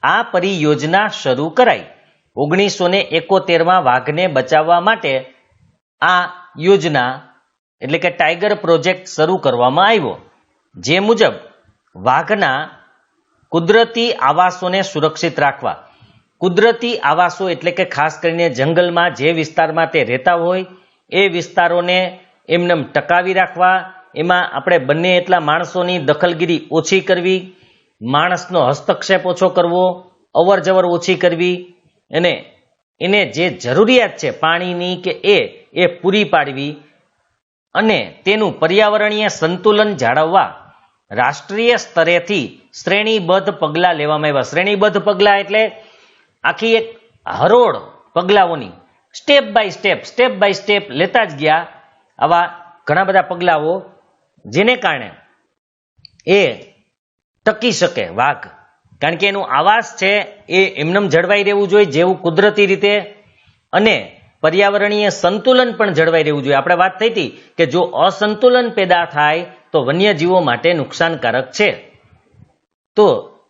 Speaker 1: આ પરિયોજના શરૂ કરાઈ. 1971માં વાઘને બચાવવા માટે આ યોજના એટલે કે ટાઈગર પ્રોજેક્ટ શરૂ કરવામાં આવ્યો. જે મુજબ વાઘના કુદરતી આવાસોને સુરક્ષિત રાખવા. કુદરતી આવાસો એટલે કે ખાસ કરીને જંગલમાં જે વિસ્તારમાં તે રહેતા હોય એ વિસ્તારોને એમને ટકાવી રાખવા. એમાં આપણે બંને એટલા માણસોની દખલગીરી ઓછી કરવી, માણસનો હસ્તક્ષેપ ઓછો કરવો, અવર જવર ઓછી કરવી અને એને જે જરૂરિયાત છે પાણીની કે એ પૂરી પાડવી અને તેનું પર્યાવરણીય સંતુલન જાળવવા રાષ્ટ્રીય સ્તરેથી શ્રેણીબદ્ધ પગલાં લેવામાં આવ્યા. શ્રેણીબદ્ધ પગલાં એટલે આખી એક હરોળ પગલાઓની સ્ટેપ બાય સ્ટેપ લેતા જ ગયા. આવા ઘણા બધા પગલાઓ જેને કારણે એ ટકી શકે વાઘ, કારણ કે એનું આવાસ છે એ એમનેમ જળવાઈ રહેવું જોઈએ જેવું કુદરતી રીતે, અને પર્યાવરણીય સંતુલન પણ જળવાઈ રહેવું જોઈએ. આપણે વાત થઈ હતી કે જો અસંતુલન પેદા થાય તો વન્યજીવો માટે નુકસાનકારક છે. તો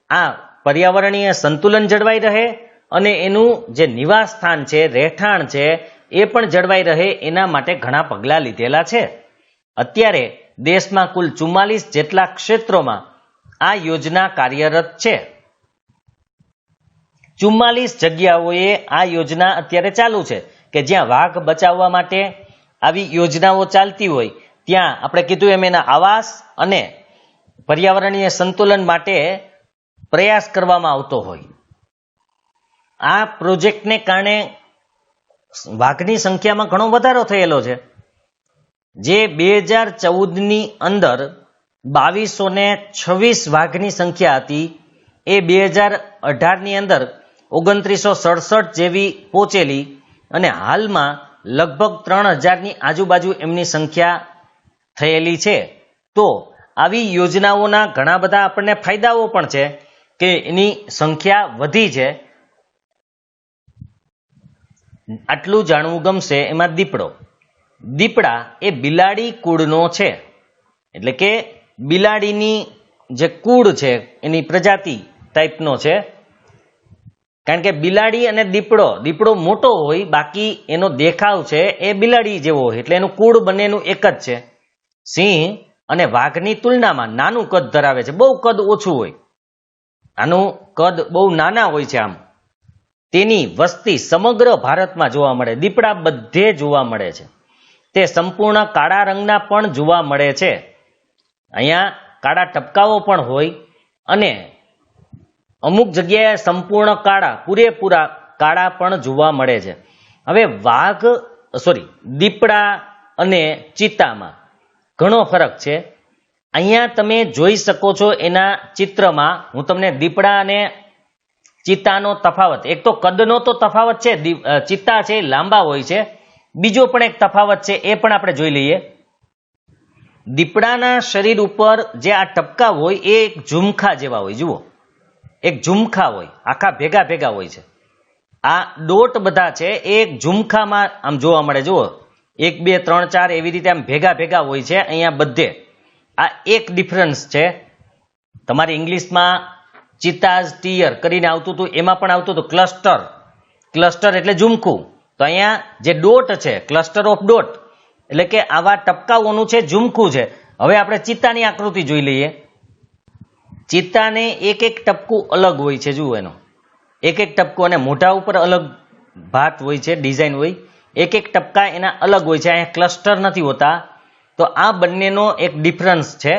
Speaker 1: આ પર્યાવરણીય સંતુલન જળવાઈ રહે અને એનું જે નિવાસ સ્થાન છે, રહેઠાણ છે એ પણ જળવાઈ રહે એના માટે ઘણા પગલાં લીધેલા છે. અત્યારે દેશમાં કુલ 44 જેટલા ક્ષેત્રોમાં આ યોજના કાર્યરત છે. 44 જગ્યાઓએ આ યોજના અત્યારે ચાલુ છે કે જ્યાં વાઘ બચાવવા માટે આવી યોજનાઓ ચાલતી હોય ત્યાં આપણે કીધું એમ એના આવાસ અને પર્યાવરણીય સંતુલન માટે પ્રયાસ કરવામાં આવતો હોય. આ પ્રોજેક્ટને કારણે વાઘની સંખ્યામાં ઘણો વધારો થયેલો છે. જે 2014ની અંદર 2226 વાઘની સંખ્યા હતી એ 2018ની અંદર 2967 જેવી પહોંચેલી અને હાલમાં લગભગ 3000ની આજુબાજુ એમની સંખ્યા થયેલી છે. તો આવી યોજનાઓના ઘણા બધા આપણને ફાયદાઓ પણ છે કે એની સંખ્યા વધી છે. આટલું જાણવું ગમશે. એમાં દીપડા એ બિલાડી કુળનો છે, એટલે કે બિલાડીની જે કુળ છે એની પ્રજાતિ ટાઈપનો છે. કારણ કે બિલાડી અને દીપડો મોટો હોય, બાકી એનો દેખાવ છે એ બિલાડી જેવો હોય, એટલે એનું કુળ બંનેનું એક જ છે. સિંહ અને વાઘની તુલનામાં નાનું કદ ધરાવે છે, બહુ કદ ઓછું હોય, આનું કદ બહુ નાના હોય છે. આમ તેની વસ્તી સમગ્ર ભારતમાં જોવા મળે. દીપડા બધે જોવા મળે છે. તે સંપૂર્ણ કાળા રંગના પણ જોવા મળે છે. અહીંયા કાળા ટપકાઓ પણ હોય અને અમુક જગ્યાએ સંપૂર્ણ કાળા, પૂરેપૂરા કાળા પણ જોવા મળે છે. હવે દીપડા અને ચિત્તામાં ઘણો ફરક છે. અહીંયા તમે જોઈ શકો છો એના ચિત્રમાં હું તમને દીપડા અને ચિત્તાનો તફાવત, એક તો કદનો તો તફાવત છે, ચિત્તા છે લાંબા હોય છે, બીજો પણ એક તફાવત છે એ પણ આપણે જોઈ લઈએ. દીપડાના શરીર ઉપર જે આ ટપકા હોય એ એક ઝુમખા જેવા હોય, જુઓ એક ઝુમખા હોય, આખા ભેગા ભેગા હોય છે. આ ડોટ બધા છે એ એક ઝુમખામાં આમ જોવા મળે, જુઓ 1 2 3 4 એવી રીતે આમ ભેગા ભેગા હોય છે અહીંયા બધે. આ એક ડિફરન્સ છે. તમારી ઇંગ્લિશમાં ચિત્તાઝ ટીયર કરીને આવતું હતું, એમાં પણ આવતું હતું ક્લસ્ટર. ક્લસ્ટર એટલે ઝુમખું, તો અહીંયા જે ડોટ છે ક્લસ્ટર ઓફ ડોટ એટલે કે આવા ટપકાઓનું છે ઝુમખું છે. હવે આપણે ચિત્તાની આકૃતિ જોઈ લઈએ. ચિત્તાને એક એક ટપકું અલગ હોય છે, જુઓ એનો એક એક ટપકું, અને મોઢા ઉપર અલગ ભાત હોય છે, ડિઝાઇન હોય, એક એક ટપકા એના અલગ હોય છે, અહીંયા ક્લસ્ટર નથી હોતા. તો આ બંનેનો એક ડિફરન્સ છે.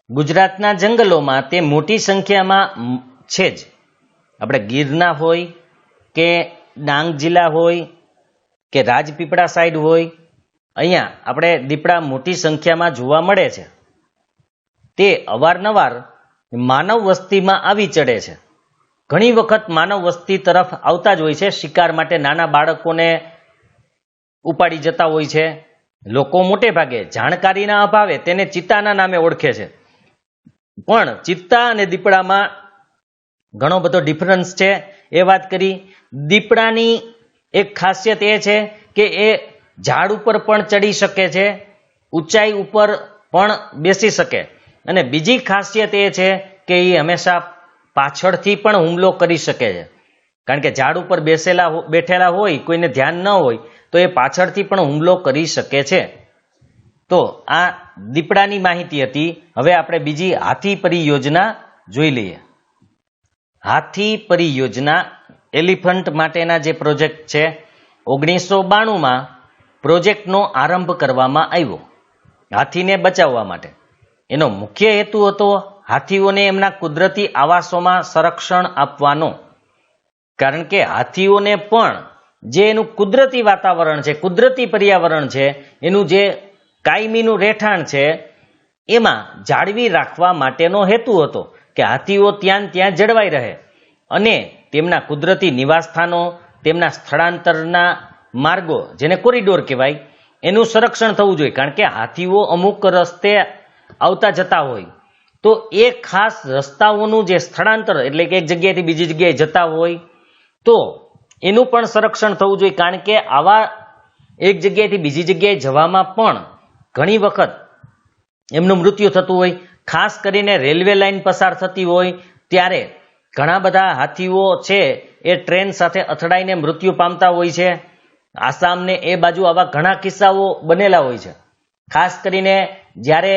Speaker 1: ગુજરાતના જંગલોમાં તે મોટી સંખ્યામાં છે જ. આપણે ગીરના હોય કે ડાંગ જિલ્લા હોય કે રાજપીપળા સાઈડ હોય, અહીંયા આપણે દીપડા મોટી સંખ્યામાં જોવા મળે છે. તે અવારનવાર માનવ વસ્તીમાં આવી ચડે છે. ઘણી વખત માનવ વસ્તી તરફ આવતા જ હોય છે. શિકાર માટે નાના બાળકોને ઉપાડી જતા હોય છે. લોકો મોટે ભાગે જાણકારીના અભાવે તેને ચિત્તાના નામે ઓળખે છે, પણ ચિત્તા અને દીપડામાં ઘણો બધો ડિફરન્સ છે. એ વાત કરી. દીપડાની એક ખાસિયત એ છે કે એ ઝાડ ઉપર પણ ચડી શકે છે, ઊંચાઈ ઉપર પણ બેસી શકે, અને બીજી ખાસિયત એ છે કે એ હંમેશા પાછળથી પણ હુમલો કરી શકે છે. કારણ કે ઝાડ ઉપર બેઠેલા હોય, કોઈને ધ્યાન ન હોય તો એ પાછળથી પણ હુમલો કરી શકે છે. તો આ દીપડાની માહિતી હતી. હવે આપણે બીજી હાથી પરિયોજના જોઈ લઈએ. હાથી પરિયોજના એલિફન્ટ માટેના જે પ્રોજેક્ટ છે, 1992માં પ્રોજેક્ટનો આરંભ કરવામાં આવ્યો હાથીને બચાવવા માટે. એનો મુખ્ય હેતુ હતો હાથીઓને એમના કુદરતી આવાસોમાં સંરક્ષણ આપવાનો. કારણ કે હાથીઓને પણ જે એનું કુદરતી વાતાવરણ છે, કુદરતી પર્યાવરણ છે, એનું જે કાયમીનું રહેઠાણ છે, એમાં જાળવી રાખવા માટેનો હેતુ હતો કે હાથીઓ ત્યાં જળવાઈ રહે અને તેમના કુદરતી નિવાસસ્થાનો, તેમના સ્થળાંતરના માર્ગો, જેને કોરિડોર કહેવાય, એનું સંરક્ષણ થવું જોઈએ. કારણ કે હાથીઓ અમુક રસ્તે આવતા જતા હોય, તો એ ખાસ રસ્તાઓનું જે સ્થળાંતર એટલે કે એક જગ્યાએથી બીજી જગ્યાએ જતા હોય તો એનું પણ સંરક્ષણ થવું જોઈએ. કારણ કે આવા એક જગ્યાએથી બીજી જગ્યાએ જવામાં પણ ઘણી વખત એમનું મૃત્યુ થતું હોય. ખાસ કરીને રેલવે લાઇન પસાર થતી હોય ત્યારે ઘણા બધા હાથીઓ છે એ ટ્રેન સાથે અથડાઈને મૃત્યુ પામતા હોય છે. આસામને એ બાજુ આવા ઘણા કિસ્સાઓ બનેલા હોય છે. ખાસ કરીને જ્યારે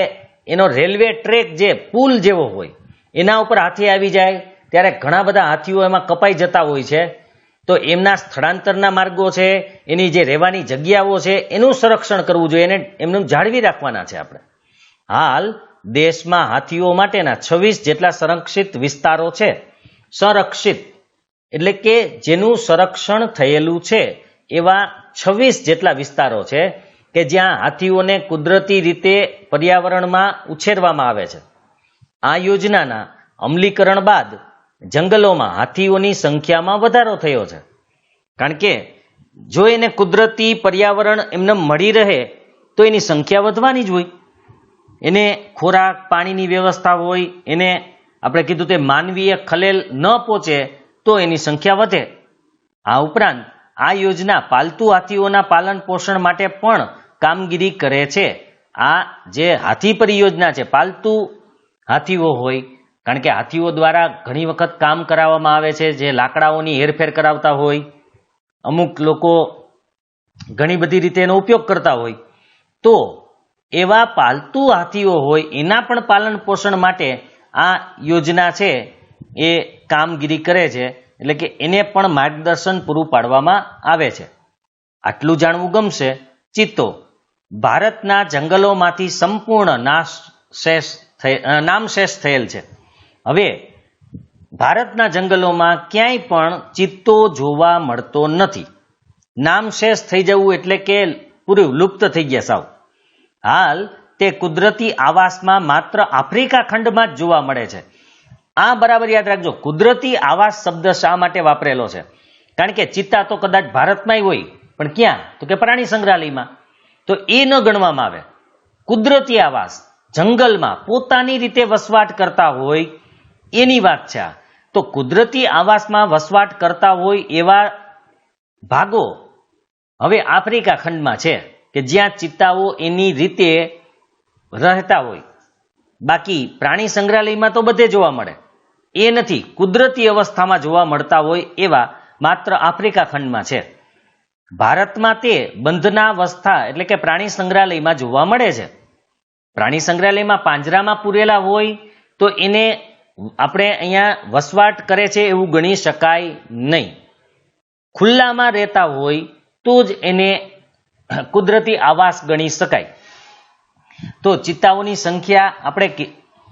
Speaker 1: એનો રેલવે ટ્રેક જે પુલ જેવો હોય એના ઉપર હાથી આવી જાય ત્યારે ઘણા બધા હાથીઓ એમાં કપાઈ જતા હોય છે. તો એમના સ્થળાંતરના માર્ગો છે, એની જે રહેવાની જગ્યાઓ છે, એનું સંરક્ષણ કરવું જોઈએ, એને એમનું જાળવી રાખવાના છે આપણે. હાલ દેશમાં હાથીઓ માટેના 26 જેટલા સંરક્ષિત વિસ્તારો છે. સંરક્ષિત એટલે કે જેનું સંરક્ષણ થયેલું છે એવા 26 જેટલા વિસ્તારો છે કે જ્યાં હાથીઓને કુદરતી રીતે પર્યાવરણમાં ઉછેરવામાં આવે છે. આ યોજનાના અમલીકરણ બાદ જંગલોમાં હાથીઓની સંખ્યામાં વધારો થયો છે. કારણ કે જો એને કુદરતી પર્યાવરણ એમને મળી રહે તો એની સંખ્યા વધવાની જ હોય. એને ખોરાક પાણીની વ્યવસ્થા હોય, એને આપણે કીધું તે માનવીય ખલેલ ન પહોંચે તો એની સંખ્યા વધે. આ ઉપરાંત આ યોજના પાલતુ હાથીઓના પાલન પોષણ માટે પણ કામગીરી કરે છે. આ જે હાથી પરિયોજના છે, પાલતુ હાથીઓ હોય, કારણ કે હાથીઓ દ્વારા ઘણી વખત કામ કરાવવામાં આવે છે, જે લાકડાઓની હેરફેર કરાવતા હોય, અમુક લોકો ઘણી બધી રીતે એનો ઉપયોગ કરતા હોય, તો એવા પાલતુ હાથીઓ હોય એના પણ પાલન પોષણ માટે આ યોજના છે એ કામગીરી કરે છે. એટલે કે એને પણ માર્ગદર્શન પૂરું પાડવામાં આવે છે. આટલું જાણવું ગમશે. ચિત્તો ભારતના જંગલોમાંથી સંપૂર્ણ નામશેષ થયેલ છે. હવે ભારતના જંગલોમાં ક્યાંય પણ ચિત્તો જોવા મળતો નથી. નામશેષ થઈ જવું એટલે કે પૂરું લુપ્ત થઈ ગયા સાવ. હાલ તે કુદરતી આવાસમાં માત્ર આફ્રિકા ખંડમાં જ જોવા મળે છે. આ બરાબર યાદ રાખજો, કુદરતી આવાસ શબ્દ શા માટે વાપરેલો છે? કારણ કે ચિત્તા તો કદાચ ભારતમાંય હોય, પણ ક્યાં? તો કે પ્રાણી સંગ્રહાલયમાં. તો એ ન ગણવામાં આવે. કુદરતી આવાસ જંગલમાં પોતાની રીતે વસવાટ કરતા હોય એની વાત છે. તો કુદરતી આવાસમાં વસવાટ કરતા હોય એવા ભાગો હવે આફ્રિકા ખંડમાં છે કે જ્યાં ચિત્તાઓ એની રીતે રહેતા હોય. બાકી પ્રાણી સંગ્રહાલયમાં તો બધે જોવા મળે એ નથી, કુદરતી અવસ્થામાં જોવા મળતા હોય એવા માત્ર આફ્રિકા ખંડમાં છે. ભારતમાં તે બંધનાવસ્થા એટલે કે પ્રાણી સંગ્રહાલયમાં જોવા મળે છે. પ્રાણી સંગ્રહાલયમાં પાંજરામાં પૂરેલા હોય તો એને આપણે અહીંયા વસવાટ કરે છે એવું ગણી શકાય નહીં. ખુલ્લામાં રહેતા હોય તો જ એને કુદરતી આવાસ ગણી શકાય. તો ચિત્તાઓની સંખ્યા આપણે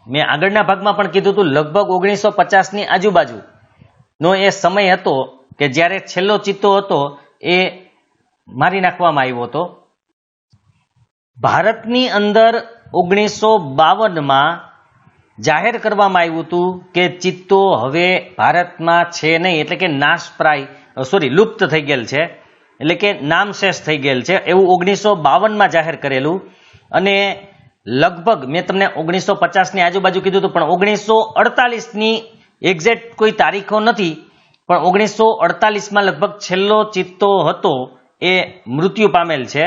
Speaker 1: મેં આગળના ભાગમાં પણ કીધું હતું, લગભગ 1950ની આજુબાજુનો એ સમય હતો કે જ્યારે છેલ્લો ચિત્તો હતો એ મારી નાખવામાં આવ્યો હતો. ભારતની અંદર 1952માં જાહેર કરવામાં આવ્યું હતું કે ચિત્તો હવે ભારતમાં છે નહીં, એટલે કે લુપ્ત થઈ ગયેલ છે, એટલે કે નામશેષ થઈ ગયેલ છે એવું 1952માં જાહેર કરેલું. અને લગભગ મેં તમને 1950ની આજુબાજુ કીધું હતું, પણ 1948ની એક્ઝેક્ટ કોઈ તારીખો નથી, પણ 1948માં લગભગ છેલ્લો ચિત્તો હતો એ મૃત્યુ પામેલ છે.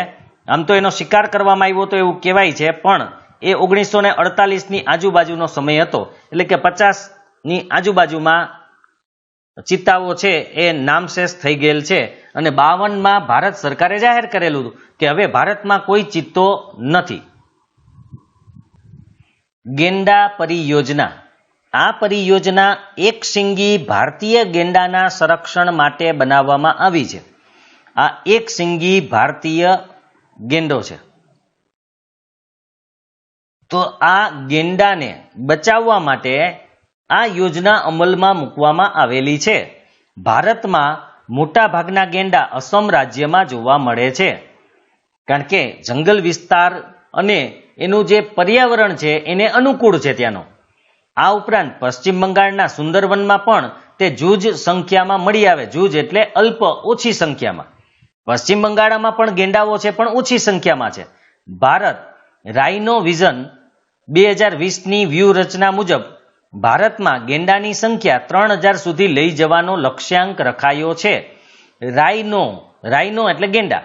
Speaker 1: આમ તો એનો શિકાર કરવામાં આવ્યો હતો એવું કહેવાય છે, પણ એ 1948ની આજુબાજુનો સમય હતો, એટલે કે 50ની આજુબાજુમાં ચિત્તાઓ છે એ નામશેષ થઈ ગયેલ છે. અને 52માં ભારત સરકારે જાહેર કરેલું કે હવે ભારતમાં કોઈ ચિત્તો નથી. ગેંડા પરિયોજના. આ પરિયોજના એક શિંગી ભારતીય ગેંડાના સંરક્ષણ માટે બનાવવામાં આવી છે. આ એક શિંગી ભારતીય ગેંડો છે. તો આ ગેંડાને બચાવવા માટે આ યોજના અમલમાં મૂકવામાં આવેલી છે. ભારતમાં મોટા ભાગના ગેંડા અસમ રાજ્યમાં જોવા મળે છે, કારણ કે જંગલ વિસ્તાર અને એનું જે પર્યાવરણ છે એને અનુકૂળ છે ત્યાંનો. આ ઉપરાંત પશ્ચિમ બંગાળના સુંદરવનમાં પણ તે જૂજ સંખ્યામાં મળી આવે. જૂજ એટલે અલ્પ, ઓછી સંખ્યામાં. પશ્ચિમ બંગાળમાં પણ ગેંડાઓ છે, પણ ઓછી સંખ્યામાં છે. ભારત રાઇનો વિઝન 2020ની વ્યૂહરચના મુજબ ભારતમાં ગેંડાની સંખ્યા 3000 સુધી લઈ જવાનો લક્ષ્યાંક રખાયો છે. રાઇનો એટલે ગેંડા,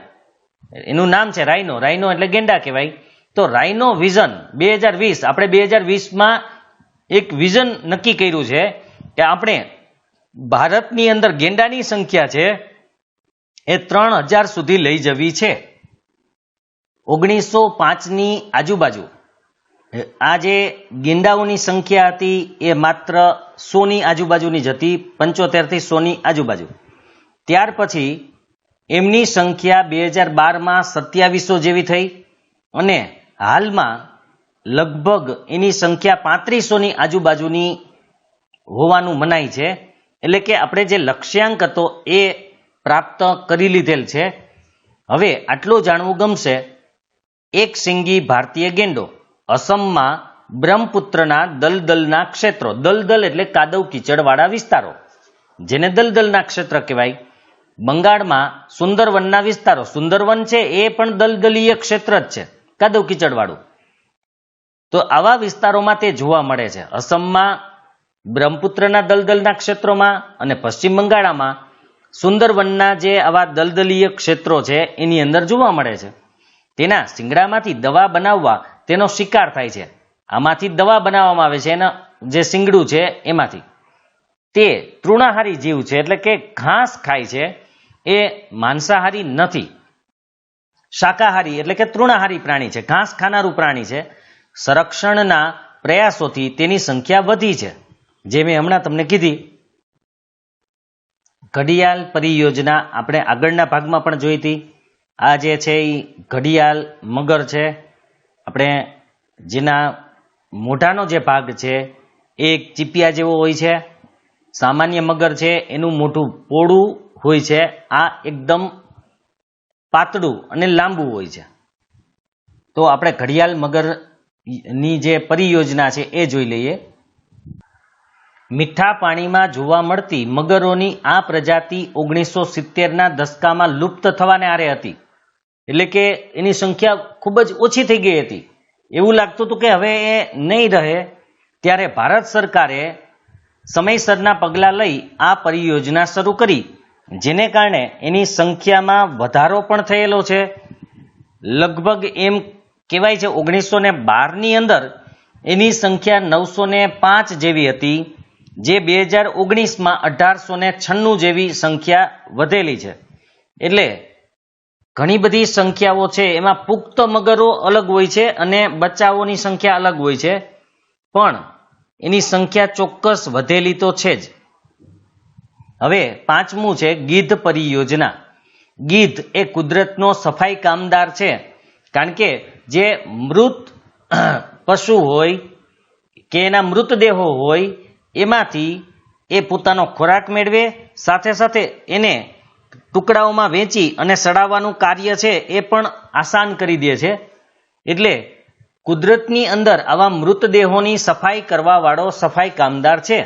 Speaker 1: એનું નામ છે રાઇનો એટલે ગેંડા કહેવાય. તો રાઇનો વિઝન 2020, આપણે 2020માં એક વિઝન નક્કી કર્યું છે કે આપણે ભારતની અંદર ગેંડાની સંખ્યા છે એ 3000 સુધી લઈ જવી છે. 1905ની આજુબાજુ આ જે ગેંડાઓની સંખ્યા હતી એ માત્ર 100ની આજુબાજુની જ હતી, 75 થી 100ની આજુબાજુ. ત્યાર પછી એમની સંખ્યા 2012માં 2700 જેવી થઈ અને હાલમાં લગભગ એની સંખ્યા 3500ની આજુબાજુની હોવાનું મનાય છે. એટલે કે આપણે જે લક્ષ્યાંક હતો એ પ્રાપ્ત કરી લીધેલ છે. હવે આટલું જાણવું ગમશે. એક શિંગી ભારતીય ગેંડો અસમમાં બ્રહ્મપુત્રના દલદલના ક્ષેત્રો, દલદલ એટલે કાદવ કીચડવાળા વિસ્તારો, જેને દલદલના ક્ષેત્ર કહેવાય. બંગાળમાં સુંદરવનના વિસ્તારો, સુંદરવન છે એ પણ દલદલીય ક્ષેત્ર જ છે, કાદવ કીચડવાળું. તો આવા વિસ્તારોમાં તે જોવા મળે છે. અસમમાં બ્રહ્મપુત્રના દલદલના ક્ષેત્રોમાં અને પશ્ચિમ બંગાળમાં સુંદરવનના જે આવા દલદલીય ક્ષેત્રો છે એની અંદર જોવા મળે છે. તેના શિંગડામાંથી દવા બનાવવા તેનો શિકાર થાય છે. આમાંથી દવા બનાવવામાં આવે છે, એના જે શિંગડું છે એમાંથી. તે તૃણાહારી જીવ છે, એટલે કે ઘાસ ખાય છે. એ માંસાહારી નથી, શાકાહારી એટલે કે તૃણાહારી પ્રાણી છે, ઘાસ ખાનારું પ્રાણી છે. સંરક્ષણના પ્રયાસોથી તેની સંખ્યા વધી છે, જે મેં હમણાં તમને કીધી. ઘડિયાળ પરિયોજના આપણે આગળના ભાગમાં પણ જોઈ હતી. આ જે છે એ ઘડિયાળ મગર છે, આપણે જેના મોઢાનો જે ભાગ છે એ એક ચીપિયા જેવો હોય છે. સામાન્ય મગર છે એનું મોઢું પોળું હોય છે, આ એકદમ પાતળું અને લાંબુ હોય છે. તો આપણે ઘડિયાળ મગરની જે પરિયોજના છે એ જોઈ લઈએ. મીઠા પાણીમાં જોવા મળતી મગરોની આ પ્રજાતિ 1970ના દશકામાં લુપ્ત થવાને આરે હતી. એટલે કે એની સંખ્યા ખૂબ જ ઓછી થઈ ગઈ હતી. એવું લાગતું હતું કે હવે એ નહીં રહે. ત્યારે ભારત સરકારે સમયસરના પગલાં લઈ આ પરિયોજના શરૂ કરી, જેને કારણે એની સંખ્યામાં વધારો પણ થયેલો છે. લગભગ એમ કહેવાય છે 1912ની અંદર એની સંખ્યા 905 જેવી હતી, જે 2019માં 1896 જેવી સંખ્યા વધેલી છે. એટલે ઘણી બધી સંખ્યાઓ છે, એમાં પુખ્ત મગરો અલગ હોય છે અને બચ્ચાઓની સંખ્યા અલગ હોય છે, પણ એની સંખ્યા ચોક્કસ વધેલી તો છે જ. હવે પાંચમું છે ગીધ પરિયોજના. ગીધ એ કુદરતનો સફાઈ કામદાર છે, કારણ કે જે મૃત પશુ હોય કે એના મૃતદેહો હોય એમાંથી એ પોતાનો ખોરાક મેળવે, સાથે સાથે એને ટુકડાઓમાં વેચી અને સડાવવાનું કાર્ય છે એ પણ આસાન કરી દે છે. એટલે કુદરતની અંદર આવા મૃતદેહોની સફાઈ કરવા વાળો સફાઈ કામદાર છે.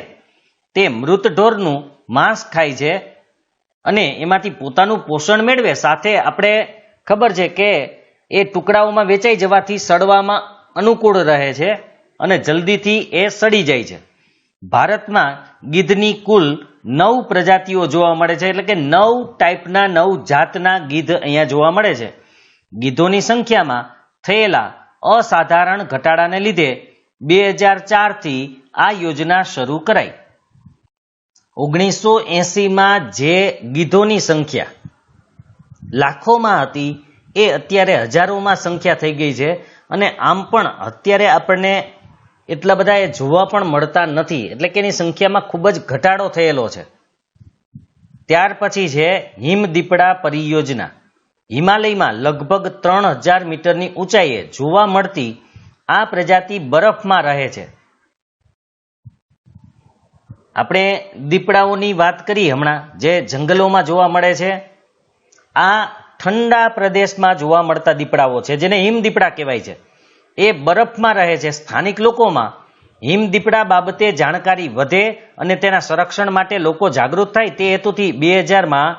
Speaker 1: તે મૃત ઢોરનું માંસ ખાય છે અને એમાંથી પોતાનું પોષણ મેળવે, સાથે આપણે ખબર છે કે એ ટુકડાઓમાં વેચાઈ જવાથી સડવામાં અનુકૂળ રહે છે અને જલ્દીથી એ સડી જાય છે. ભારતમાં ગીધની કુલ 9 પ્રજાતિઓ જોવા મળે છે, એટલે કે 9 ટાઈપના 9 જાતના ગીધ અહીંયા જોવા મળે છે. ગીધોની સંખ્યામાં થયેલા અસાધારણ ઘટાડાને લીધે 2004થી આ યોજના શરૂ કરાઈ. 1980માં જે ગીધોની સંખ્યા લાખોમાં હતી એ અત્યારે હજારોમાં સંખ્યા થઈ ગઈ છે, અને આમ પણ અત્યારે આપણને એટલા બધા એ જોવા પણ મળતા નથી, એટલે કે એની સંખ્યામાં ખૂબ જ ઘટાડો થયેલો છે. ત્યાર પછી છે હિમદીપડા પરિયોજના. હિમાલયમાં લગભગ 3000 મીટરની ઊંચાઈએ જોવા મળતી આ પ્રજાતિ બરફમાં રહે છે. આપણે દીપડાઓની વાત કરી હમણાં, જે જંગલોમાં જોવા મળે છે. આ ઠંડા પ્રદેશમાં જોવા મળતા દીપડાઓ છે, જેને હિમદીપડા કહેવાય છે. એ બરફમાં રહે છે. સ્થાનિક લોકોમાં હિમદીપડા બાબતે જાણકારી વધે અને તેના સંરક્ષણ માટે લોકો જાગૃત થાય, તે હેતુથી 2000માં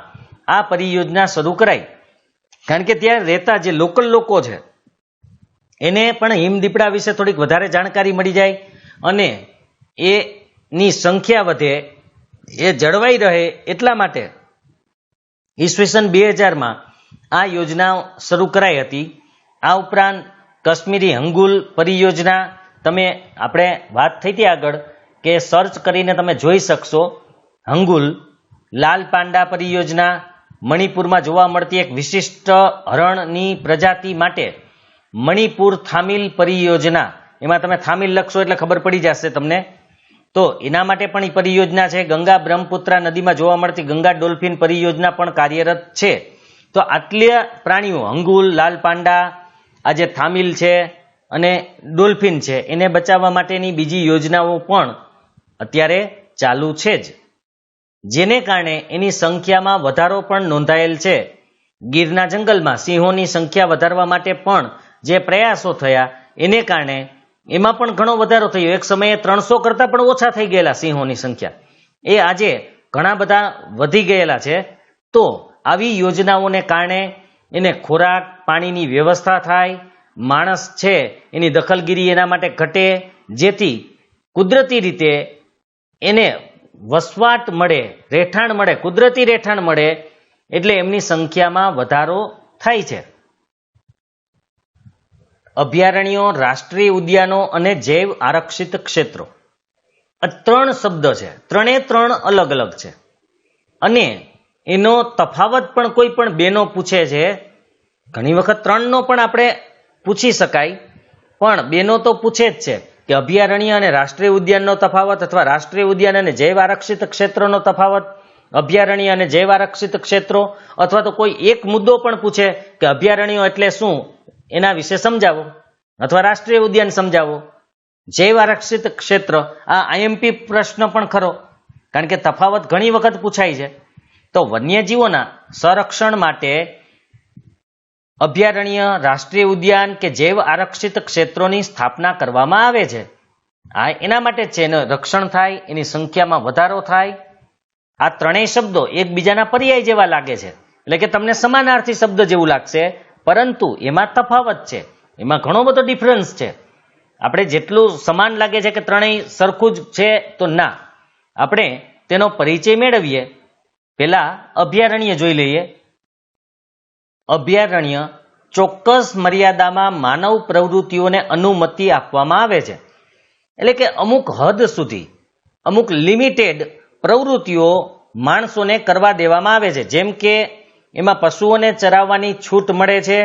Speaker 1: આ પરિયોજના શરૂ કરાઈ. કારણ કે ત્યાં રહેતા જે લોકલ લોકો છે એને પણ હિમદીપડા વિશે થોડીક વધારે જાણકારી મળી જાય અને એની સંખ્યા વધે, એ જળવાઈ રહે, એટલા માટે ઈસવીસન 2000માં આ યોજના શરૂ કરાઈ હતી. આ ઉપરાંત કાશ્મીરી હંગુલ પરિયોજના, તમે આપણે વાત થઈ હતી આગળ કે સર્ચ કરીને તમે જોઈ શકશો. હંગુલ લાલ પાંડા પરિયોજના, મણિપુરમાં જોવા મળતી એક વિશિષ્ટ હરણની પ્રજાતિ માટે મણિપુર થામિલ પરિયોજના. એમાં તમે થામિલ લખશો એટલે ખબર પડી જશે તમને. તો એના માટે પણ એ પરિયોજના છે. ગંગા બ્રહ્મપુત્રા નદીમાં જોવા મળતી ગંગા ડોલ્ફિન પરિયોજના પણ કાર્યરત છે. તો આટલા પ્રાણીઓ, હંગુલ, લાલ પાંડા, આ જે થામિલ છે અને ડોલ્ફિન છે, એને બચાવવા માટેની બીજી યોજનાઓ પણ અત્યારે ચાલુ છે જ, જેને કારણે એની સંખ્યામાં વધારો પણ નોંધાયેલ છે. ગીરના જંગલમાં સિંહોની સંખ્યા વધારવા માટે પણ જે પ્રયાસો થયા એને કારણે એમાં પણ ઘણો વધારો થયો. એક સમયે 300 કરતાં પણ ઓછા થઈ ગયેલા સિંહોની સંખ્યા, એ આજે ઘણા બધા વધી ગયેલા છે. તો આવી યોજનાઓને કારણે એને ખોરાક, પાણીની વ્યવસ્થા થાય, માણસ છે એની દખલગીરી એના માટે ઘટે, જેથી કુદરતી રીતે એને વસવાટ મળે, રહેઠાણ મળે, કુદરતી રહેઠાણ મળે, એટલે એમની સંખ્યામાં વધારો થાય છે. અભયારણ્યો, રાષ્ટ્રીય ઉદ્યાનો અને જૈવ આરક્ષિત ક્ષેત્રો, આ 3 શબ્દ છે. 3 અલગ અલગ છે અને એનો તફાવત પણ કોઈ પણ બેનો પૂછે છે. ઘણી વખત 3નો પણ આપણે પૂછી શકાય, પણ બેનો તો પૂછે જ છે કે અભયારણ્ય અને રાષ્ટ્રીય ઉદ્યાનનો તફાવત, અથવા રાષ્ટ્રીય ઉદ્યાન અને જૈવ આરક્ષિત ક્ષેત્રનો તફાવત, અભયારણ્ય અને જૈવ આરક્ષિત ક્ષેત્રો, અથવા તો કોઈ એક મુદ્દો પણ પૂછે કે અભયારણ્યો એટલે શું, એના વિશે સમજાવો, અથવા રાષ્ટ્રીય ઉદ્યાન સમજાવો, જૈવ આરક્ષિત ક્ષેત્ર. આ આઈએમપી પ્રશ્ન પણ ખરો, કારણ કે તફાવત ઘણી વખત પૂછાય છે. તો વન્યજીવોના સંરક્ષણ માટે અભયારણ્ય, રાષ્ટ્રીય ઉદ્યાન કે જૈવ આરક્ષિત ક્ષેત્રોની સ્થાપના કરવામાં આવે છે. આ એના માટે જ છે, એનું રક્ષણ થાય, એની સંખ્યામાં વધારો થાય. આ ત્રણેય શબ્દો એકબીજાના પર્યાય જેવા લાગે છે, એટલે કે તમને સમાનાર્થી શબ્દ જેવું લાગશે, પરંતુ એમાં તફાવત છે, એમાં ઘણો બધો ડિફરન્સ છે. આપણે જેટલું સમાન લાગે છે કે ત્રણેય સરખું જ છે, તો ના. આપણે તેનો પરિચય મેળવીએ. પેલા અભયારણ્ય જોઈ લઈએ. અભયારણ્ય ચોક્કસ મર્યાદામાં માનવ પ્રવૃત્તિઓને અનુમતિ આપવામાં આવે છે. એટલે કે અમુક હદ સુધી, અમુક લિમિટેડ પ્રવૃત્તિઓ માણસોને કરવા દેવામાં આવે છે. જેમ કે એમાં પશુઓને ચરાવવાની છૂટ મળે છે.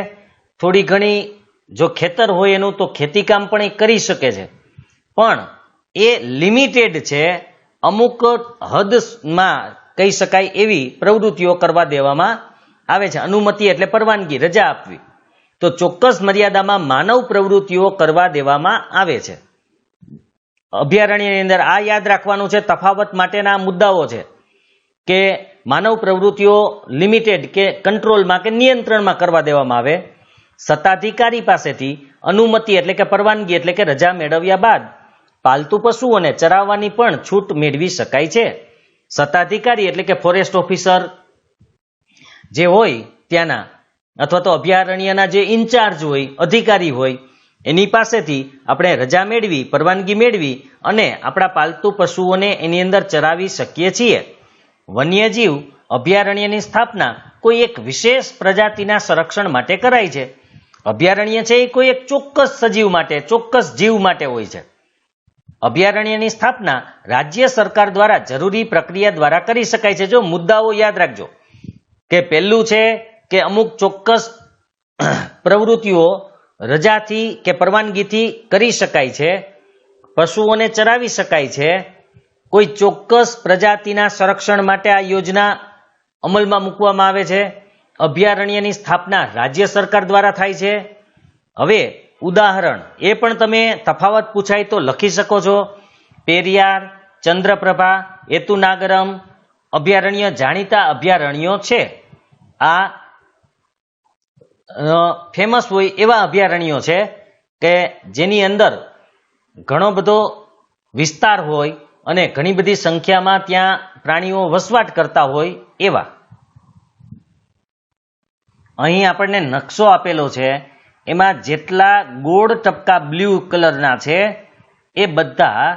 Speaker 1: થોડી ઘણી જો ખેતર હોય એનું, તો ખેતીકામ પણ એ કરી શકે છે, પણ એ લિમિટેડ છે. અમુક હદમાં કહી શકાય એવી પ્રવૃત્તિઓ કરવા દેવામાં આવે છે. અનુમતિ એટલે પરવાનગી, રજા આપવી. તો ચોક્કસ મર્યાદામાં માનવ પ્રવૃત્તિઓ કરવા દેવામાં આવે છે. અભયારણ્યની અંદર આ યાદ રાખવાનું છે. તફાવત માટેના મુદ્દાઓ છે કે માનવ પ્રવૃત્તિઓ લિમિટેડ કે કંટ્રોલમાં કે નિયંત્રણમાં કરવા દેવામાં આવે. સત્તાધિકારી પાસેથી અનુમતિ એટલે કે પરવાનગી એટલે કે રજા મેળવ્યા બાદ પાલતુ પશુઓને ચરાવવાની પણ છૂટ મેળવી શકાય છે. સત્તાધિકારી એટલે કે ફોરેસ્ટ ઓફિસર જે હોય ત્યાંના, અથવા તો અભયારણ્યના જે ઇન્ચાર્જ હોય, અધિકારી હોય, એની પાસેથી આપણે રજા મેળવી, પરવાનગી મેળવી અને આપણા પાલતુ પશુઓને એની અંદર ચરાવી શકીએ છીએ. વન્યજીવ અભયારણ્યની સ્થાપના કોઈ એક વિશેષ પ્રજાતિના સંરક્ષણ માટે કરાય છે. અભયારણ્ય છે એ કોઈ એક ચોક્કસ સજીવ માટે, ચોક્કસ જીવ માટે હોય છે. અભયારણ્યની સ્થાપના રાજ્ય સરકાર દ્વારા જરૂરી પ્રક્રિયા દ્વારા કરી શકાય છે. જો મુદ્દાઓ યાદ રાખજો કે પહેલું છે કે અમુક ચોક્કસ પ્રવૃત્તિઓ રજાથી કે પરવાનગીથી કરી શકાય છે. પશુઓને ચરાવી શકાય છે. કોઈ ચોક્કસ પ્રજાતિના સંરક્ષણ માટે આ યોજના અમલમાં મૂકવામાં આવે છે. અભયારણ્યની સ્થાપના રાજ્ય સરકાર દ્વારા થાય છે. હવે ઉદાહરણ એ પણ તમે તફાવત પૂછાય તો લખી શકો છો. પેરિયાર, ચંદ્રપ્રભા, એતુનાગરમ અભયારણ્ય જાણીતા અભયારણ્યો છે. આ ફેમસ હોય એવા અભયારણ્યો છે કે જેની અંદર ઘણો બધો વિસ્તાર હોય અને ઘણી બધી સંખ્યામાં ત્યાં પ્રાણીઓ વસવાટ કરતા હોય એવા. અહીં આપણને નકશો આપેલો છે, એમાં જેટલા ગોળ ટપકા બ્લુ કલરના છે એ બધા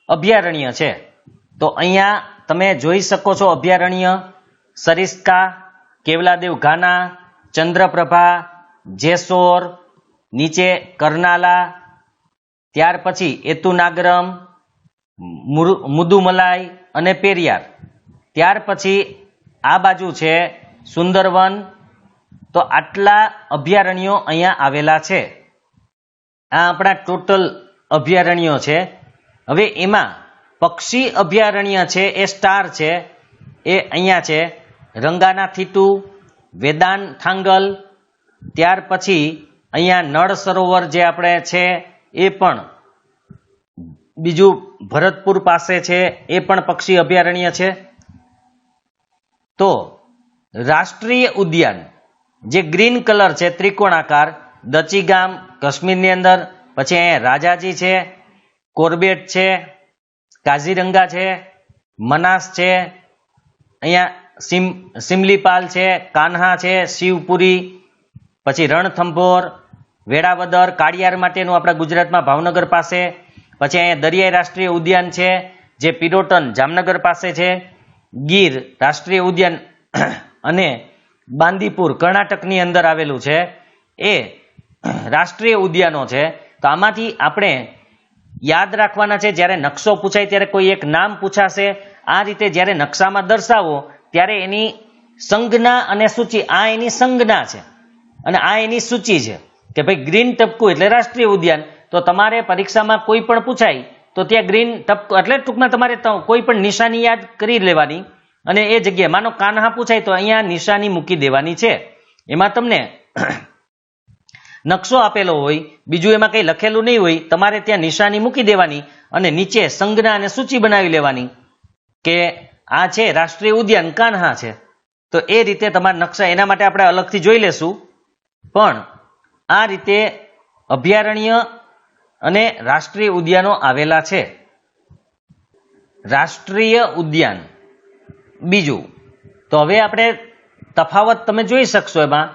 Speaker 1: અભયારણ્ય છે. તો અહીંયા તમે જોઈ શકો છો અભયારણ્ય સરિસ્કા, કેવલાદેવ ઘાના, ચંદ્રપ્રભા, જેસોર, નીચે કરનાલા, ત્યાર પછી એતુનાગરમ, મુદુમલાઈ અને પેરિયાર. ત્યાર પછી આ બાજુ છે સુંદરવન. તો આટલા અભયારણ્યો અહીંયા આવેલા છે. આ આપણા ટોટલ અભયારણ્યો છે. હવે એમાં પક્ષી અભયારણ્ય છે એ સ્ટાર છે, એ અહીંયા છે. રંગાના થીટુ, વેદાન થાંગલ, ત્યાર પછી અહીંયા નળ સરોવર જે આપણે છે એ પણ બીજું ભરતપુર પાસે છે, એ પણ પક્ષી અભયારણ્ય છે. તો રાષ્ટ્રીય ઉદ્યાન જે ગ્રીન કલર છે ત્રિકોણાકાર, દચીગામ કાશ્મીરની અંદર, પછી અહીંયા રાજાજી છે, કોર્બેટ છે, કાઝીરંગા છે, મનાસ છે, અહીંયા સિમલીપાલ છે, કાન્હા છે, શિવપુરી, પછી રણથંભોર, વેળાવદર, કાળિયાર માટેનું આપણા ગુજરાતમાં ભાવનગર પાસે, પછી અહીંયા દરિયાઈ રાષ્ટ્રીય ઉદ્યાન છે જે પિરોટન જામનગર પાસે છે, ગીર રાષ્ટ્રીય ઉદ્યાન અને બાંદીપુર કર્ણાટકની અંદર આવેલું છે, એ રાષ્ટ્રીય ઉદ્યાનો છે. તો આમાંથી આપણે યાદ રાખવાના છે. જ્યારે નકશો પૂછાય ત્યારે કોઈ એક નામ પૂછાશે, આ રીતે જ્યારે નકશામાં દર્શાવો ત્યારે એની સંજ્ઞા અને સૂચિ, આ એની સંજ્ઞા છે અને આ એની સૂચિ છે કે ભાઈ ગ્રીન ટપકું એટલે રાષ્ટ્રીય ઉદ્યાન. તો તમારે પરીક્ષામાં કોઈ પણ પૂછાય તો ત્યાં ગ્રીન ટપકું એટલે ટૂંકમાં તમારે કોઈ પણ નિશાની યાદ કરી લેવાની અને એ જગ્યાએ માનો કાન્હા પૂછાય તો અહીંયા નિશાની મૂકી દેવાની છે. એમાં તમને નકશો આપેલો હોય, બીજું એમાં કંઈ લખેલું નહીં હોય, તમારે ત્યાં નિશાની મૂકી દેવાની અને નીચે સંજ્ઞા અને સૂચિ બનાવી લેવાની કે આ છે રાષ્ટ્રીય ઉદ્યાન કાન્હા છે. તો એ રીતે તમારા નકશા, એના માટે આપણે અલગથી જોઈ લેશું પણ આ રીતે અભયારણ્ય અને રાષ્ટ્રીય ઉદ્યાનો આવેલા છે. રાષ્ટ્રીય ઉદ્યાન બીજું, તો હવે આપણે તફાવત તમે જોઈ શકશો એમાં.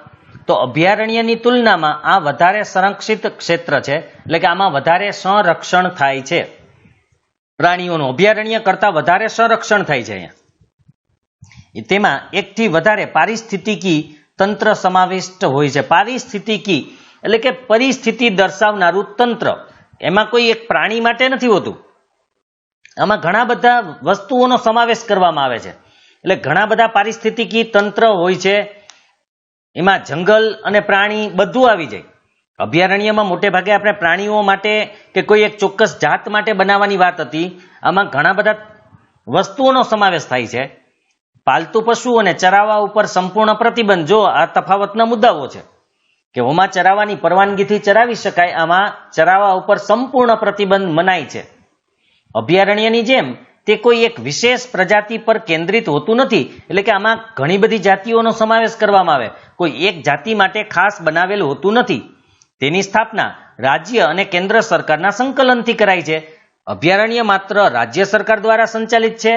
Speaker 1: તો અભયારણ્યની તુલનામાં આ વધારે સંરક્ષિત ક્ષેત્ર છે, એટલે કે આમાં વધારે સંરક્ષણ થાય છે પ્રાણીઓનું. અભયારણ્ય કરતા વધારે સંરક્ષણ થાય છે અહીંયા. તેમાં એકથી વધારે પારિસ્થિતિકી તંત્ર સમાવિષ્ટ હોય છે. પારિસ્થિતિકી એટલે કે પરિસ્થિતિ દર્શાવનારું તંત્ર. એમાં કોઈ એક પ્રાણી માટે નથી હોતું, આમાં ઘણા બધા વસ્તુઓનો સમાવેશ કરવામાં આવે છે. એટલે ઘણા બધા પારિસ્થિતિકી તંત્ર હોય છે, એમાં જંગલ અને પ્રાણી બધું આવી જાય. અભયારણ્યમાં મોટે ભાગે આપણે પ્રાણીઓ માટે કે કોઈ એક ચોક્કસ જાત માટે બનાવવાની વાત હતી. આમાં ઘણા બધા વસ્તુઓનો સમાવેશ થાય છે. પાલતુ પશુઓને ચરાવવા ઉપર સંપૂર્ણ પ્રતિબંધ. જો આ તફાવતના મુદ્દાઓ છે કે ઓમાં ચરાવવાની પરવાનગીથી ચરાવી શકાય, આમાં ચરાવવા ઉપર સંપૂર્ણ પ્રતિબંધ મનાય છે. અભયારણ્યની જેમ તે કોઈ એક વિશેષ પ્રજાતિ પર કેન્દ્રિત હોતું નથી, એટલે કે આમાં ઘણી બધી જાતિઓનો સમાવેશ કરવામાં આવે, કોઈ એક જાતિ માટે ખાસ બનાવેલું હોતું નથી. તેની સ્થાપના રાજ્ય અને કેન્દ્ર સરકારના સંકલનથી કરાય છે. અભયારણ્ય માત્ર રાજ્ય સરકાર દ્વારા સંચાલિત છે.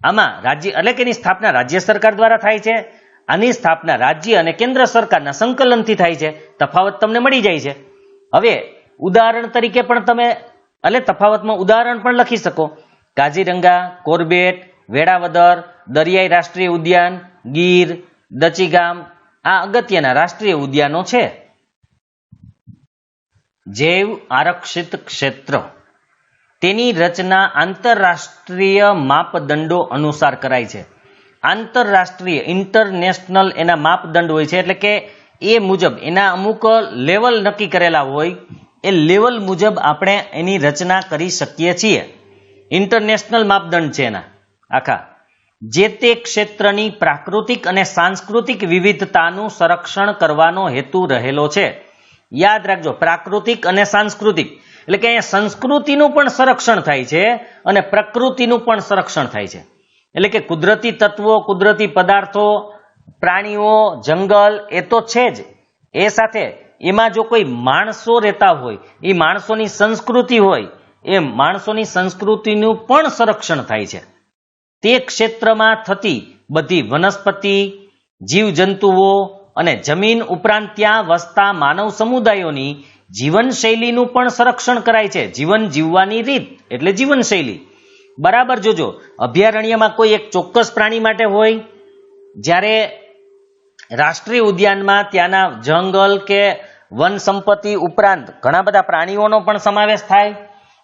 Speaker 1: આમાં રાજ્ય એટલે કે એની સ્થાપના રાજ્ય સરકાર દ્વારા થાય છે. આની સ્થાપના રાજ્ય અને કેન્દ્ર સરકારના સંકલનથી થાય છે. તફાવત તમને મળી જાય છે. હવે ઉદાહરણ તરીકે પણ તમે એટલે તફાવતમાં ઉદાહરણ પણ લખી શકો. કાઝીરંગા, કોર્બેટ, વેળાવદર, દરિયાઈ રાષ્ટ્રીય ઉદ્યાન, ગીર, દચીગામ આ અગત્યના રાષ્ટ્રીય ઉદ્યાનો છે. જૈવ આરક્ષિત ક્ષેત્ર. તેની રચના આંતરરાષ્ટ્રીય માપદંડો અનુસાર કરાય છે. આંતરરાષ્ટ્રીય ઇન્ટરનેશનલ એના માપદંડ હોય છે, એટલે કે એ મુજબ એના અમુક લેવલ નક્કી કરેલા હોય, એ લેવલ મુજબ આપણે એની રચના કરી શકીએ છીએ. ઇન્ટરનેશનલ માપદંડ છે એના આખા. જે તે ક્ષેત્રની પ્રાકૃતિક અને સાંસ્કૃતિક વિવિધતાનું સંરક્ષણ કરવાનો હેતુ રહેલો છે. યાદ રાખજો, પ્રાકૃતિક અને સાંસ્કૃતિક એટલે કે અહીંયા સંસ્કૃતિનું પણ સંરક્ષણ થાય છે અને પ્રકૃતિનું પણ સંરક્ષણ થાય છે. એટલે કે કુદરતી તત્વો, કુદરતી પદાર્થો, પ્રાણીઓ, જંગલ એ તો છે જ, એ સાથે એમાં જો કોઈ માણસો રહેતા હોય, એ માણસોની સંસ્કૃતિ હોય, એ માણસોની સંસ્કૃતિનું પણ સંરક્ષણ થાય છે. તે ક્ષેત્રમાં થતી બધી વનસ્પતિ, જીવજંતુઓ અને જમીન ઉપરાંત ત્યાં વસતા માનવ સમુદાયોની જીવનશૈલીનું પણ સંરક્ષણ કરાય છે. જીવન જીવવાની રીત એટલે જીવનશૈલી. બરાબર જોજો, અભયારણ્યમાં કોઈ એક ચોક્કસ પ્રાણી માટે હોય, જ્યારે રાષ્ટ્રીય ઉદ્યાનમાં ત્યાંના જંગલ કે વન સંપત્તિ ઉપરાંત ઘણા બધા પ્રાણીઓનો પણ સમાવેશ થાય.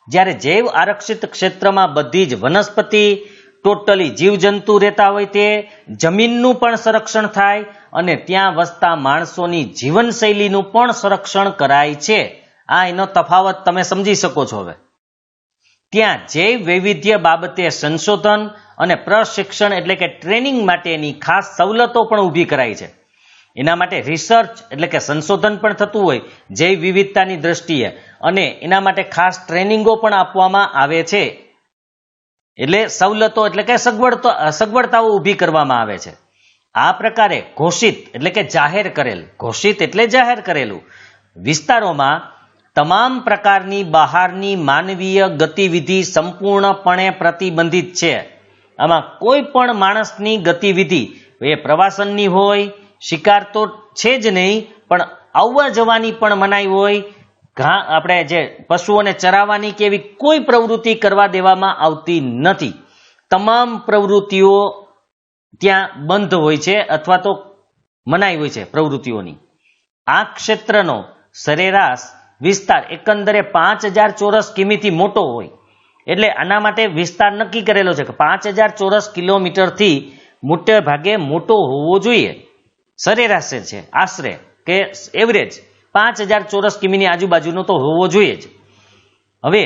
Speaker 1: જ્યારે જૈવ આરક્ષિત ક્ષેત્રમાં બધી જ વનસ્પતિ, ટોટલી જીવજંતુ રહેતા હોય, તે જમીનનું પણ સંરક્ષણ થાય અને ત્યાં વસતા માણસોની જીવનશૈલીનું પણ સંરક્ષણ કરાય છે. આ એનો તફાવત તમે સમજી શકો છો. હવે ત્યાં જૈવ વૈવિધ્ય બાબતે સંશોધન અને પ્રશિક્ષણ એટલે કે ટ્રેનિંગ માટેની ખાસ સવલતો પણ ઊભી કરાય છે. એના માટે રિસર્ચ એટલે કે સંશોધન પણ થતું હોય જૈવ વિવિધતાની દ્રષ્ટિએ, અને એના માટે ખાસ ટ્રેનિંગો પણ આપવામાં આવે છે. એટલે સવલતો એટલે કે સગવડતાઓ ઊભી કરવામાં આવે છે. આ પ્રકારે ઘોષિત એટલે કે જાહેર કરેલ, ઘોષિત એટલે જાહેર કરેલું વિસ્તારોમાં તમામ પ્રકારની બહારની માનવીય ગતિવિધિ સંપૂર્ણપણે પ્રતિબંધિત છે. આમાં કોઈ પણ માણસની ગતિવિધિ એ પ્રવાસનની હોય, શિકાર તો છે જ નહીં, પણ આવવા જવાની પણ મનાઈ હોય, આપણે જે પશુઓને ચરાવવાની કે એવી કોઈ પ્રવૃત્તિ કરવા દેવામાં આવતી નથી. તમામ પ્રવૃત્તિઓ ત્યાં બંધ હોય છે અથવા તો મનાઈ હોય છે પ્રવૃત્તિઓની. આ ક્ષેત્રનો સરેરાશ વિસ્તાર એકંદરે 5000 ચોરસ કિમીથી મોટો હોય, એટલે આના માટે વિસ્તાર નક્કી કરેલો છે કે 5000 ચોરસ કિલોમીટરથી મોટે ભાગે મોટો હોવો જોઈએ. સરેરાશ છે, આશરે કે એવરેજ 5000 ચોરસ કિમીની આજુબાજુનો તો હોવો જોઈએ જ. હવે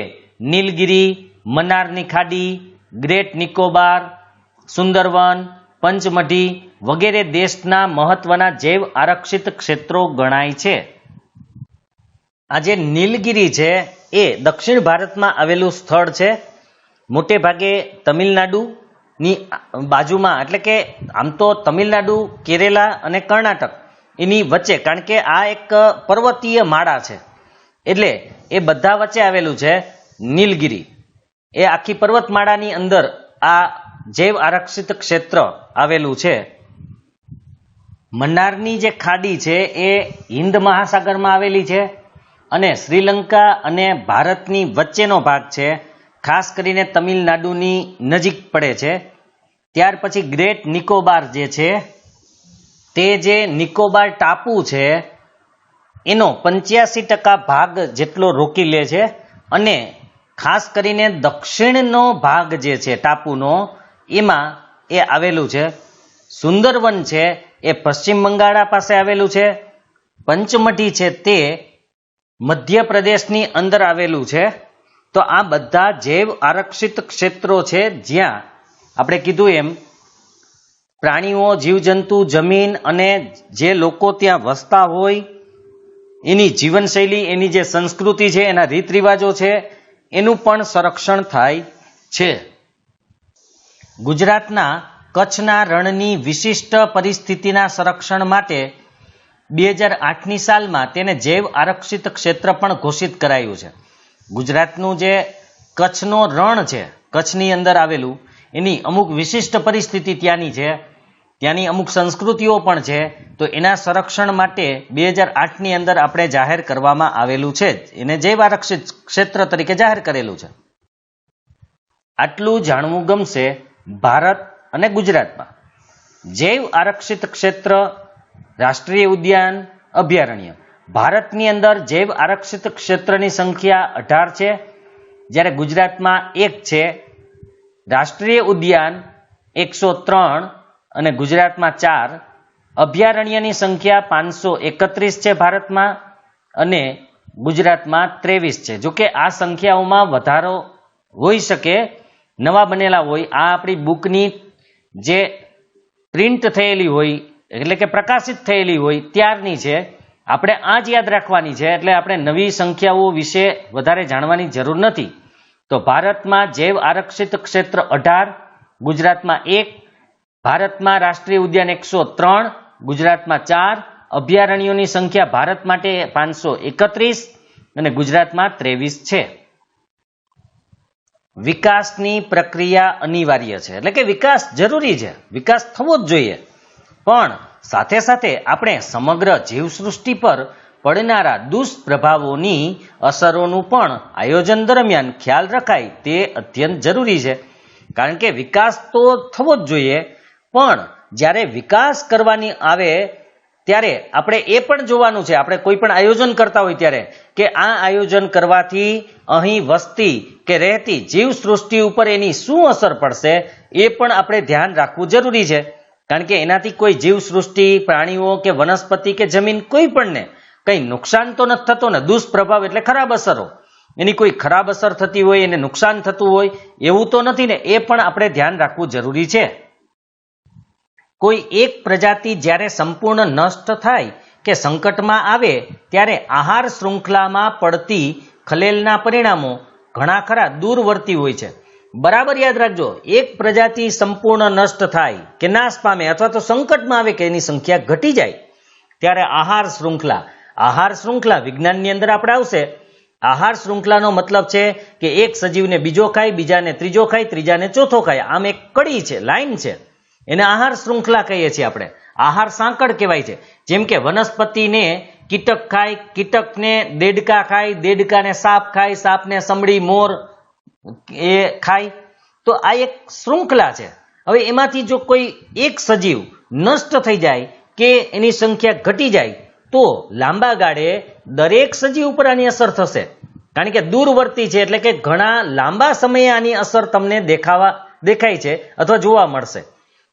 Speaker 1: નીલગિરી, મન્નારની ખાડી, ગ્રેટ નિકોબાર, સુંદરવન, પંચમઢી વગેરે દેશના મહત્વના જૈવ આરક્ષિત ક્ષેત્રો ગણાય છે. આ જે નીલગિરી છે એ દક્ષિણ ભારતમાં આવેલું સ્થળ છે. મોટે ભાગે તમિલનાડુની બાજુમાં, એટલે કે આમ તો તમિલનાડુ, કેરેલા અને કર્ણાટક એની વચ્ચે, કારણ કે આ એક પર્વતીય માળા છે એટલે એ બધા વચ્ચે આવેલું છે નીલગિરી. એ આખી પર્વતમાળાની અંદર આ જૈવ આરક્ષિત ક્ષેત્ર આવેલું છે. મન્નારની જે ખાડી છે એ હિન્દ મહાસાગરમાં આવેલી છે અને શ્રીલંકા અને ભારતની વચ્ચેનો ભાગ છે, ખાસ કરીને તમિલનાડુની નજીક પડે છે. ત્યાર પછી ગ્રેટ નિકોબાર જે છે તે જે નિકોબાર ટાપુ છે એનો 85% ભાગ જેટલો રોકી લે છે અને ખાસ કરીને દક્ષિણનો ભાગ જે છે ટાપુનો એમાં એ આવેલું છે. સુંદરવન છે એ પશ્ચિમ બંગાળ પાસે આવેલું છે. પંચમઢી છે તે મધ્યપ્રદેશની અંદર આવેલું છે. તો આ બધા જૈવ આરક્ષિત ક્ષેત્રો છે જ્યાં આપણે કીધું એમ પ્રાણીઓ, જીવજંતુ, જમીન અને જે લોકો ત્યાં વસતા હોય એની જીવનશૈલી, એની જે સંસ્કૃતિ છે, એના રીત રિવાજો છે એનું પણ સંરક્ષણ થાય છે. ગુજરાતના કચ્છના રણની વિશિષ્ટ પરિસ્થિતિના સંરક્ષણ માટે 2008ની સાલમાં તેને જૈવ આરક્ષિત ક્ષેત્ર પણ ઘોષિત કરાયું છે. ગુજરાતનું જે કચ્છનો રણ છે, કચ્છની અંદર આવેલું, એની અમુક વિશિષ્ટ પરિસ્થિતિ ત્યાંની છે, ત્યાંની અમુક સંસ્કૃતિઓ પણ છે. તો એના સંરક્ષણ માટે 2008ની અંદર આપણે જાહેર કરવામાં આવેલું છે, એને જૈવ આરક્ષિત ક્ષેત્ર તરીકે જાહેર કરેલું છે. આટલું જાણવું ગમશે. ભારત અને ગુજરાતમાં જૈવ આરક્ષિત ક્ષેત્ર, રાષ્ટ્રીય ઉદ્યાન, અભયારણ્ય. ભારતની અંદર જૈવ આરક્ષિત ક્ષેત્રની સંખ્યા 18 છે, જ્યારે ગુજરાતમાં 1 છે. રાષ્ટ્રીય ઉદ્યાન 103 અને ગુજરાતમાં 4. અભયારણ્યની સંખ્યા 531 છે ભારતમાં અને ગુજરાતમાં 23 છે. જોકે આ સંખ્યાઓમાં વધારો હોઈ શકે, નવા બનેલા હોય. આ આપણી બુકની જે પ્રિન્ટ થયેલી હોય એટલે કે પ્રકાશિત થયેલી હોય ત્યારની છે. આપણે આ જ યાદ રાખવાની છે, એટલે આપણે નવી સંખ્યાઓ વિશે વધારે જાણવાની જરૂર નથી. તો ભારતમાં જૈવ આરક્ષિત ક્ષેત્ર 18, ગુજરાતમાં 1, ભારતમાં રાષ્ટ્રીય ઉદ્યાન 103, ગુજરાતમાં 4, અભયારણ્યોની સંખ્યા ભારત માટે 531 અને ગુજરાતમાં 23 છે. વિકાસની પ્રક્રિયા અનિવાર્ય છે, એટલે કે વિકાસ જરૂરી છે, વિકાસ થવો જ જોઈએ, પણ સાથે સાથે આપણે સમગ્ર જીવસૃષ્ટિ પર પડનારા દુષ્પ્રભાવોની અસરોનું પણ આયોજન દરમિયાન ખ્યાલ રખાય તે અત્યંત જરૂરી છે. કારણ કે વિકાસ તો થવો જ જોઈએ, પણ જ્યારે વિકાસ કરવાની આવે ત્યારે આપણે એ પણ જોવાનું છે, આપણે કોઈ પણ આયોજન કરતા હોય ત્યારે, કે આ આયોજન કરવાથી અહીં વસતી કે રહેતી જીવસૃષ્ટિ ઉપર એની શું અસર પડશે એ પણ આપણે ધ્યાન રાખવું જરૂરી છે. કારણ કે એનાથી કોઈ જીવસૃષ્ટિ, પ્રાણીઓ કે વનસ્પતિ કે જમીન કોઈ પણને કંઈ નુકસાન તો નથી થતું ને. દુષ્પ્રભાવ એટલે ખરાબ અસરો, એની કોઈ ખરાબ અસર થતી હોય, એને નુકસાન થતું હોય એવું તો નથી ને, એ પણ આપણે ધ્યાન રાખવું જરૂરી છે. કોઈ એક પ્રજાતિ જ્યારે સંપૂર્ણ નષ્ટ થાય કે સંકટમાં આવે ત્યારે આહાર શૃંખલામાં પડતી ખલેલના પરિણામો ઘણા ખરા દૂરવર્તી હોય છે. બરાબર યાદ રાખજો, એક પ્રજાતિ સંપૂર્ણ નષ્ટ થાય કે નાશ પામે અથવા તો સંકટમાં આવે કે એની સંખ્યા ઘટી જાય ત્યારે આહાર શૃંખલા વિજ્ઞાનની અંદર આપણે આવશે. આહાર શૃંખલાનો મતલબ છે કે એક સજીવને બીજો ખાય, બીજાને ત્રીજો ખાય, ત્રીજાને ચોથો ખાય. આમ એક કડી છે, લાઈન છે, એને આહાર શૃંખલા કહીએ છીએ આપણે. આહાર સાંકળ કહેવાય છે. જેમ કે વનસ્પતિને કીટક ખાય, કીટકને દેડકા ખાય, દેડકાને સાપ ખાય, સાપને સમડી, મોર એ ખાય. તો આ એક શૃંખલા છે. હવે એમાંથી જો કોઈ એક સજીવ નષ્ટ થઈ જાય કે એની સંખ્યા ઘટી જાય તો લાંબા ગાળે દરેક સજીવ ઉપર આની અસર થશે. કારણ કે દૂરવર્તી છે, એટલે કે ઘણા લાંબા સમયે આની અસર તમને દેખાય છે અથવા જોવા મળશે.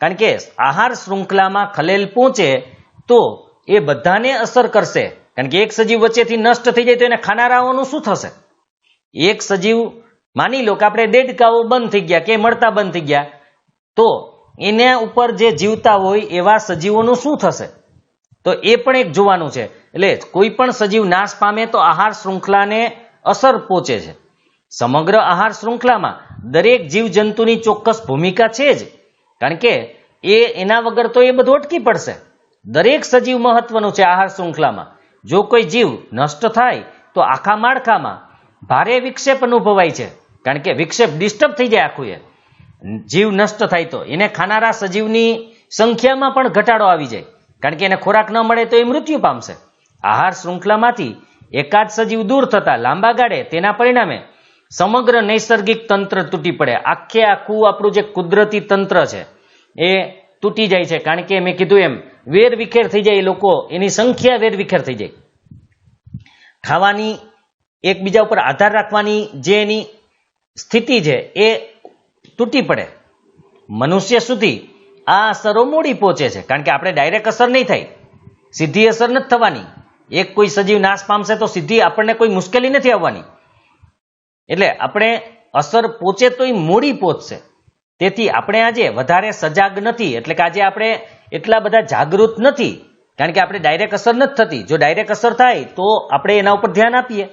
Speaker 1: કારણ કે આહાર શૃંખલામાં ખલેલ પહોંચે તો એ બધાને અસર કરશે. કારણ કે એક સજીવ વચ્ચેથી નષ્ટ થઈ જાય તો એને ખાનારાઓનું શું થશે? એક સજીવ, માની લો કે આપણે દેડકાઓ બંધ થઈ ગયા કે મળતા બંધ થઈ ગયા, તો એના ઉપર જે જીવતા હોય એવા સજીવોનું શું થશે? તો એ પણ એક જોવાનું છે. એટલે કોઈ પણ સજીવ નાશ પામે તો આહાર શૃંખલાને અસર પહોંચે છે. સમગ્ર આહાર શૃંખલામાં દરેક જીવજંતુની ચોક્કસ ભૂમિકા છે જ, કારણ કે એના વગર તો એ બધું અટકી પડશે. દરેક સજીવ મહત્વનું છે આહાર શૃંખલામાં. જો કોઈ જીવ નષ્ટ થાય તો આખા માળખામાં ભારે વિક્ષેપ અનુભવાય છે, કારણ કે વિક્ષેપ ડિસ્ટર્બ થઈ જાય આખું. એ જીવ નષ્ટ થાય તો એને ખાનારા સજીવની સંખ્યામાં પણ ઘટાડો આવી જાય, કારણ કે એને ખોરાક ન મળે તો એ મૃત્યુ પામશે. આહાર શૃંખલામાંથી એકાદ સજીવ દૂર થતા લાંબા ગાળે તેના પરિણામે સમગ્ર નૈસર્ગિક તંત્ર તૂટી પડે. આખે આખું આપણું જે કુદરતી તંત્ર છે એ તૂટી જાય છે, કારણ કે મેં કીધું એમ વેરવિખેર થઈ જાય. લોકો એની સંખ્યા વેરવિખેર થઈ જાય. ખાવાની એકબીજા ઉપર આધાર રાખવાની જે એની સ્થિતિ છે એ તૂટી પડે. મનુષ્ય સુધી આ અસરો મોડી પહોંચે છે, કારણ કે આપણે ડાયરેક્ટ અસર નહીં થાય, સીધી અસર નથી થવાની. એક કોઈ સજીવ નાશ પામશે તો સીધી આપણને કોઈ મુશ્કેલી નથી આવવાની. એટલે આપણે અસર પહોંચે તો એ મોડી પહોંચશે. તેથી આપણે આજે વધારે સજાગ નથી, એટલે કે આજે આપણે એટલા બધા જાગૃત નથી, કારણ કે આપણે ડાયરેક્ટ અસર નથી થતી. જો ડાયરેક્ટ અસર થાય તો આપણે એના ઉપર ધ્યાન આપીએ.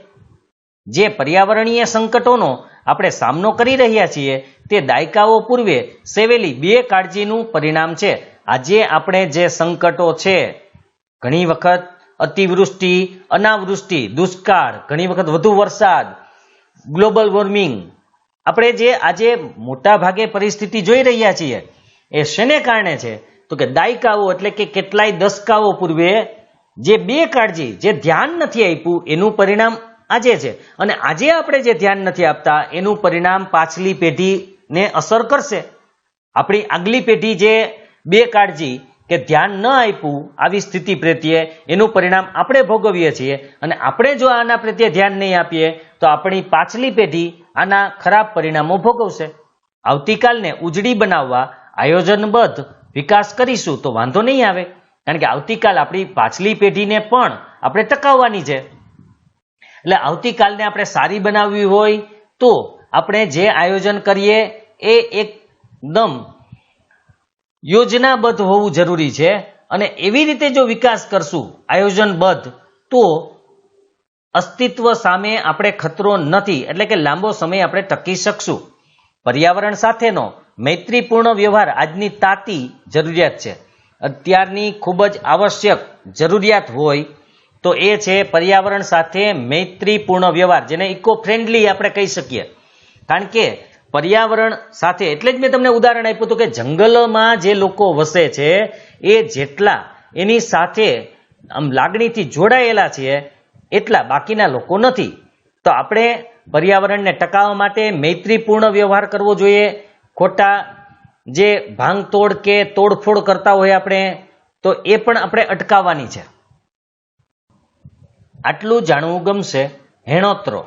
Speaker 1: જે પર્યાવરણીય સંકટોનો આપણે સામનો કરી રહ્યા છીએ તે દાયકાઓ પૂર્વે સેવેલી બેકાળજીનું પરિણામ છે. આજે આપણે જે સંકટો છે, ઘણી વખત અતિવૃષ્ટિ, અનાવૃષ્ટિ, દુષ્કાળ, ઘણી વખત વધુ વરસાદ, ગ્લોબલ વોર્મિંગ, આપણે જે આજે મોટા ભાગે પરિસ્થિતિ જોઈ રહ્યા છીએ એ શેને કારણે છે? તો કે દાયકાઓ એટલે કે કેટલાય દશકાઓ પૂર્વે જે બેકાળજી, જે ધ્યાન નથી આપ્યું એનું પરિણામ આજે છે. અને આજે આપણે જે ધ્યાન નથી આપતા એનું પરિણામ પાછલી પેઢીને અસર કરશે. આપણી આગલી પેઢી જે બેકાળજી કે ધ્યાન ન આપ્યું આવી સ્થિતિ પ્રત્યે, એનું પરિણામ આપણે ભોગવીએ છીએ. અને આપણે જો આના પ્રત્યે ધ્યાન નહીં આપીએ તો આપણી પાછલી પેઢી આના ખરાબ પરિણામો ભોગવશે. આવતીકાલને ઉજળી બનાવવા આયોજનબદ્ધ વિકાસ કરીશું તો વાંધો નહીં આવે, કારણ કે આવતીકાલ આપણી પાછલી પેઢીને પણ આપણે ટકાવવાની છે. એટલે આવતીકાલને આપણે સારી બનાવવી હોય તો આપણે જે આયોજન કરીએ એ એકદમ યોજનાબદ્ધ હોવું જરૂરી છે. અને એવી રીતે જો વિકાસ કરશું આયોજનબદ્ધ તો અસ્તિત્વ સામે આપણે ખતરો નથી, એટલે કે લાંબો સમય આપણે ટકી શકશું. પર્યાવરણ સાથેનો મૈત્રીપૂર્ણ વ્યવહાર આજની તાતી જરૂરિયાત છે. અત્યારની ખૂબ જ આવશ્યક જરૂરિયાત હોય તો એ છે પર્યાવરણ સાથે મૈત્રીપૂર્ણ વ્યવહાર, જેને ઇકો ફ્રેન્ડલી આપણે કહી શકીએ. કારણ કે પર્યાવરણ સાથે, એટલે જ મેં તમને ઉદાહરણ આપ્યું હતું કે જંગલમાં જે લોકો વસે છે એ જેટલા એની સાથે આમ લાગણીથી જોડાયેલા છે એટલા બાકીના લોકો નથી. તો આપણે પર્યાવરણને ટકાવવા માટે મૈત્રીપૂર્ણ વ્યવહાર કરવો જોઈએ. ખોટા જે ભાંગતોડ કે તોડફોડ કરતા હોય આપણે, તો એ પણ આપણે અટકાવવાની છે. આટલું જાણવું ગમશે. હેણોતરો.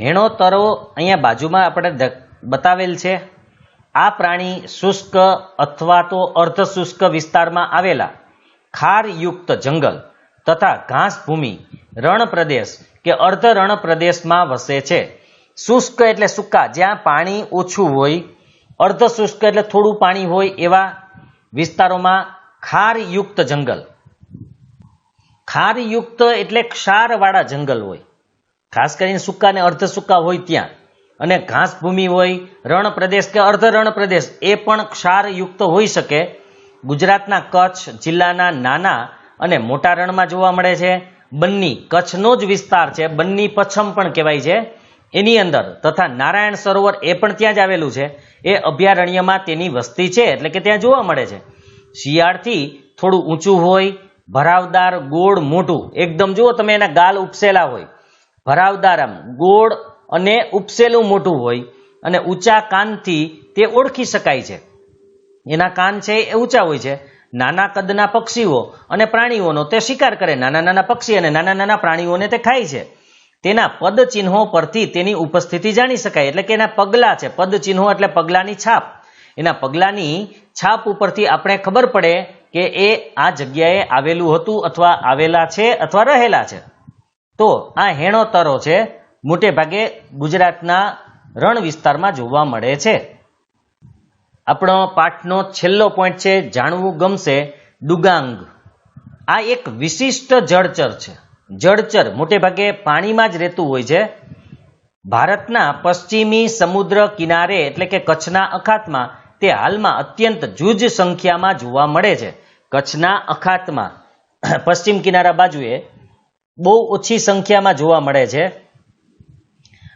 Speaker 1: હેણોતરો અહીંયા બાજુમાં આપણે બતાવેલ છે. આ પ્રાણી શુષ્ક અથવા તો અર્ધ શુષ્ક વિસ્તારમાં આવેલા ખારયુક્ત જંગલ તથા ઘાસભૂમિ, રણ પ્રદેશ કે અર્ધ રણ પ્રદેશમાં વસે છે. શુષ્ક એટલે સૂકા, જ્યાં પાણી ઓછું હોય. અર્ધ શુષ્ક એટલે થોડું પાણી હોય એવા વિસ્તારોમાં ખારયુક્ત જંગલ. ખારયુક્ત એટલે ક્ષારવાળા જંગલ હોય, ખાસ કરીને સૂકા અને અર્ધ સૂકા હોય ત્યાં. અને ઘાસભૂમિ હોય, રણ પ્રદેશ કે અર્ધ રણ પ્રદેશ એ પણ ક્ષારયુક્ત હોઈ શકે. ગુજરાતના કચ્છ જિલ્લાના નાના અને મોટા રણમાં જોવા મળે છે. બન્ની, કચ્છનો જ વિસ્તાર છે, બન્ની પચ્છમ પણ કહેવાય છે, એની અંદર તથા નારાયણ સરોવર એ પણ ત્યાં જ આવેલું છે. એ અભયારણ્યમાં તેની વસ્તી છે, એટલે કે ત્યાં જોવા મળે છે. શિયાળથી થોડું ઊંચું હોય, ભરાવદાર, ગોળ, મોઢું, એકદમ જુઓ તમે એના ગાલ ઉપસેલા હોય, ભરાવદાર આમ ગોળ અને ઉપસેલું મોઢું હોય. અને ઊંચા કાનથી તે ઓળખી શકાય છે. એના કાન છે એ ઊંચા હોય છે. નાના કદના પક્ષીઓ અને પ્રાણીઓનો તે શિકાર કરે. નાના નાના પક્ષી અને નાના નાના પ્રાણીઓને તે ખાય છે. તેના પદ ચિહ્નો પરથી તેની ઉપસ્થિતિ જાણી શકાય, એટલે કે એના પગલા છે. પદ ચિહ્નો એટલે પગલાની છાપ. એના પગલાની છાપ ઉપરથી આપણે ખબર પડે કે એ આ જગ્યાએ આવેલું હતું અથવા આવેલા છે અથવા રહેલા છે. તો આ હેણોતરો છે, મોટે ભાગે ગુજરાતના રણ વિસ્તારમાં જોવા મળે છે. આપણો પાઠનો છેલ્લો પોઈન્ટ છે, જાણવું ગમશે, ડુગાંગ. આ એક વિશિષ્ટ જળચર છે. જળચર મોટે ભાગે પાણીમાં જ રહેતું હોય છે. ભારતના પશ્ચિમી સમુદ્ર કિનારે એટલે કે કચ્છના અખાતમાં તે હાલમાં અત્યંત જૂજ સંખ્યામાં જોવા મળે છે. કચ્છના અખાતમાં પશ્ચિમ કિનારા બાજુએ બહુ ઓછી સંખ્યામાં જોવા મળે છે.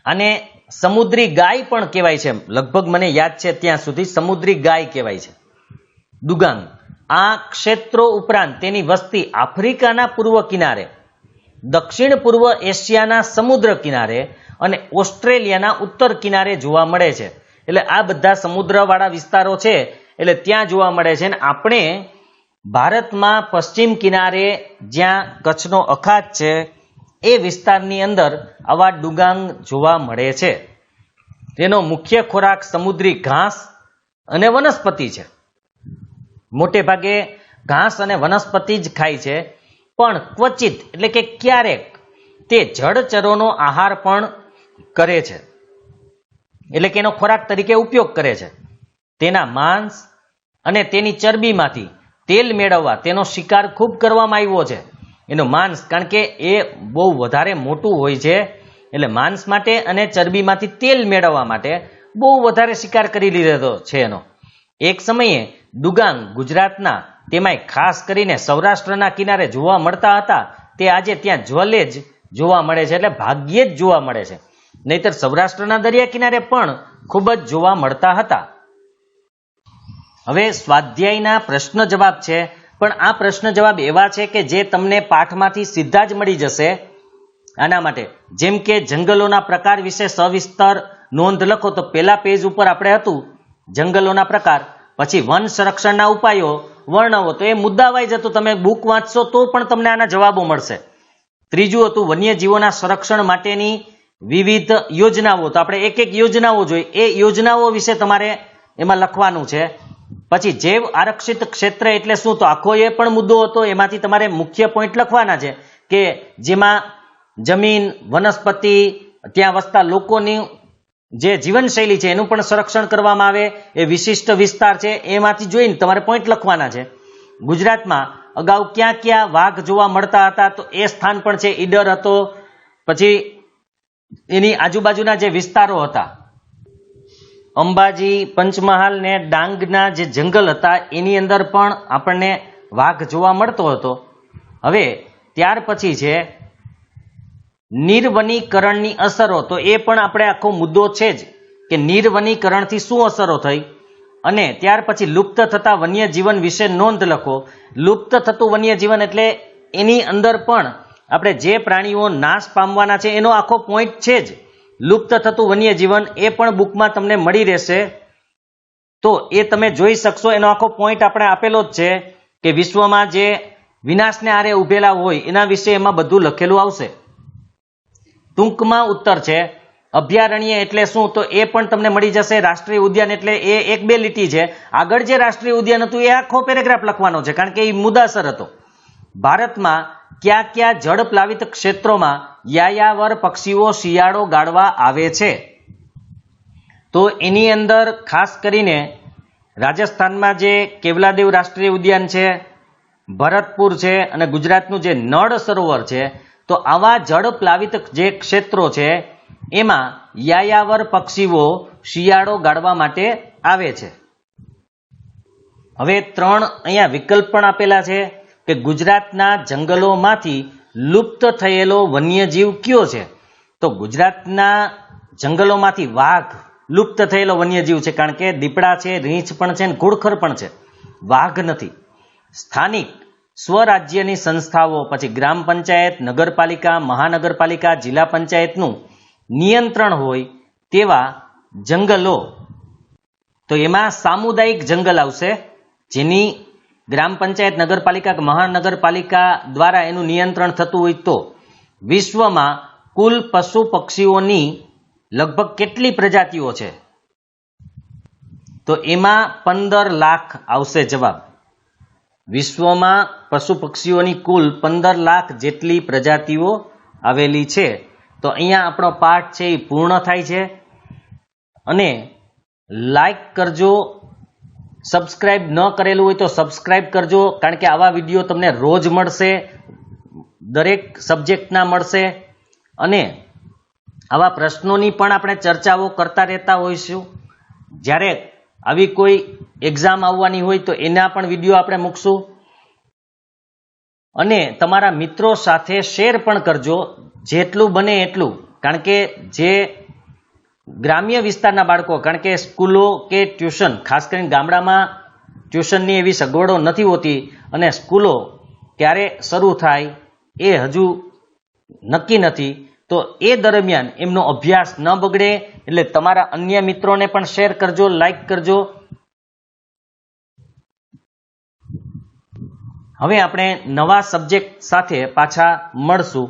Speaker 1: અને સમુદ્રી ગાય પણ કહેવાય છે. લગભગ મને યાદ છે ત્યાં સુધી સમુદ્રી ગાય કહેવાય છે દુગાંગ. આ ક્ષેત્રો ઉપરાંત તેની વસ્તી આફ્રિકાના પૂર્વ કિનારે, દક્ષિણ પૂર્વ એશિયાના સમુદ્ર કિનારે અને ઓસ્ટ્રેલિયાના ઉત્તર કિનારે જોવા મળે છે. એટલે આ બધા સમુદ્રવાળા વિસ્તારો છે એટલે ત્યાં જોવા મળે છે. અને આપણે ભારતમાં પશ્ચિમ કિનારે જ્યાં કચ્છનો અખાત છે એ વિસ્તારની અંદર આવા ડુગાંગ જોવા મળે છે. તેનો મુખ્ય ખોરાક સમુદ્રી ઘાસ અને વનસ્પતિ છે. મોટે ભાગે ઘાસ અને વનસ્પતિ જ ખાય છે, પણ ક્વચિત એટલે કે ક્યારેક તે જળચરોનો આહાર પણ કરે છે, એટલે કે એનો ખોરાક તરીકે ઉપયોગ કરે છે. તેના માંસ અને તેની ચરબીમાંથી તેલ મેળવવા તેનો શિકાર ખૂબ કરવામાં આવ્યો છે. એનું માંસ, કારણ કે એ બહુ વધારે મોટું હોય છે એટલે માંસ માટે અને ચરબીમાંથી તેલ મેળવવા માટે બહુ વધારે શિકાર કરી લીધો છે એનો. એક સમયે ડુગાંગ ગુજરાતના, તેમાંય ખાસ કરીને સૌરાષ્ટ્રના કિનારે જોવા મળતા હતા. તે આજે ત્યાં જ્વલે જ જોવા મળે છે, એટલે ભાગ્યે જ જોવા મળે છે. નહીતર સૌરાષ્ટ્રના દરિયા કિનારે પણ ખૂબ જ જોવા મળતા હતા. હવે સ્વાધ્યાયના પ્રશ્ન જવાબ છે, પણ આ પ્રશ્ન જવાબ એવા છે કે જે તમને પાઠમાંથી સીધા જ મળી જશે. આના માટે જેમ કે જંગલોના પ્રકાર વિશે સવિસ્તર નોંધ લખો, તો પહેલા પેજ ઉપર આપણે હતું જંગલોના પ્રકાર, પછી વન સંરક્ષણના ઉપાયો વર્ણવો, તો એ મુદ્દાવાઇઝ હતું. તમે બુક વાંચશો તો પણ તમને આના જવાબો મળશે. ત્રીજું હતું વન્યજીવોના સંરક્ષણ માટેની વિવિધ યોજનાઓ, તો આપણે એક એક યોજનાઓ જોઈ, એ યોજનાઓ વિશે તમારે એમાં લખવાનું છે. પછી જૈવ આરક્ષિત ક્ષેત્ર એટલે શું, તો આખો એ પણ મુદ્દો હતો. એમાંથી તમારે મુખ્ય પોઈન્ટ લખવાના છે કે જેમાં જમીન, વનસ્પતિ, ત્યાં વસતા લોકોની જે જીવનશૈલી છે એનું પણ સંરક્ષણ કરવામાં આવે, એ વિશિષ્ટ વિસ્તાર છે, એમાંથી જોઈને તમારે પોઈન્ટ લખવાના છે. ગુજરાતમાં અગાઉ ક્યાં ક્યાં વાઘ જોવા મળતા હતા, તો એ સ્થાન પણ છે. ઈડર હતો, પછી એની આજુબાજુના જે વિસ્તારો હતા, અંબાજી, પંચમહાલ ને ડાંગના જે જંગલ હતા એની અંદર પણ આપણને વાઘ જોવા મળતો હતો. હવે ત્યાર પછી છે નિર્વનીકરણની અસરો, તો એ પણ આપણે આખો મુદ્દો છે જ કે નિર્વનીકરણથી શું અસરો થઈ. અને ત્યાર પછી લુપ્ત થતા વન્યજીવન વિશે નોંધ લખો. લુપ્ત થતું વન્યજીવન એટલે એની અંદર પણ આપણે જે પ્રાણીઓ નાશ પામવાના છે એનો આખો પોઈન્ટ છે જ. લુપ્ત થતું વન્યજીવન એ પણ બુકમાં તમને મળી રહેશે, તો એ તમે જોઈ શકશો. એનો આખો પોઈન્ટ આપણે આપેલો જ છે કે વિશ્વમાં જે વિનાશને આરે ઉભેલા હોય એના વિશે એમાં બધું લખેલું આવશે. ટૂંકમાં ઉત્તર છે અભયારણ્ય એટલે શું, તો એ પણ તમને મળી જશે. રાષ્ટ્રીય ઉદ્યાન એટલે એ એક બે લીટી છે. આગળ જે રાષ્ટ્રીય ઉદ્યાન હતું એ આખો પેરેગ્રાફ લખવાનો છે, કારણ કે એ મુદ્દાસર હતો. ભારતમાં કયા કયા જળ પ્લાવિત ક્ષેત્રોમાં યાયાવર પક્ષીઓ શિયાળો ગાળવા આવે છે, તો એની અંદર ખાસ કરીને રાજસ્થાનમાં જે કેવલાદેવ રાષ્ટ્રીય ઉદ્યાન છે, ભરતપુર છે, અને ગુજરાતનું જે નળ સરોવર છે, તો આવા જળ પ્લાવિત જે ક્ષેત્રો છે એમાં યાયાવર પક્ષીઓ શિયાળો ગાળવા માટે આવે છે. હવે 3 અહીંયા વિકલ્પ પણ આપેલા છે કે ગુજરાતના જંગલોમાંથી લુપ્ત થયેલો વન્યજીવ કયો છે, તો ગુજરાતના જંગલોમાંથી વાઘ લુપ્ત થયેલો વન્યજીવ છે, કારણ કે દીપડા છે, રીંછ પણ છે, ઘુડખર પણ છે, વાઘ નથી. સ્થાનિક સ્વરાજ્યની સંસ્થાઓ, પછી ગ્રામ પંચાયત, નગરપાલિકા, મહાનગરપાલિકા, જિલ્લા પંચાયતનું નિયંત્રણ હોય તેવા જંગલો, તો એમાં સામુદાયિક જંગલ આવશે, જેની ગ્રામ પંચાયત, નગરપાલિકા કે મહાનગરપાલિકા દ્વારા એનું નિયંત્રણ થતું હોય. તો વિશ્વમાં કુલ પશુ પક્ષીઓની લગભગ કેટલી પ્રજાતિઓ છે, તો એમાં 15 લાખ આવશે જવાબ. વિશ્વમાં પશુ પક્ષીઓની કુલ 15 લાખ જેટલી પ્રજાતિઓ આવેલી છે. તો અહીંયા આપણો પાઠ છે એ પૂર્ણ થાય છે. અને લાઈક કરજો, સબસ્ક્રાઇબ ન કરેલું હોય તો સબસ્ક્રાઇબ કરજો, કારણ કે આવા વિડીયો તમને રોજ મળશે, દરેક સબ્જેક્ટના મળશે. અને આવા પ્રશ્નોની પણ આપણે ચર્ચાઓ કરતા રહેતા હોઈશું. જ્યારે આવી કોઈ એક્ઝામ આવવાની હોય તો એના પણ વિડીયો આપણે મૂકશું. અને તમારા મિત્રો સાથે શેર પણ કરજો જેટલું બને એટલું, કારણ કે જે ગ્રામ્ય વિસ્તારના બાળકો, કારણ કે સ્કૂલો કે ટ્યુશન, ખાસ કરીને ગામડામાં ટ્યુશનની એવી સગવડો નથી હોતી અને સ્કૂલો ક્યારે શરૂ થાય એ હજુ નક્કી નથી, તો એ દરમિયાન એમનો અભ્યાસ ન બગડે એટલે તમારા અન્ય મિત્રોને પણ શેર કરજો, લાઈક કરજો. હવે આપણે નવા સબ્જેક્ટ સાથે પાછા મળશું.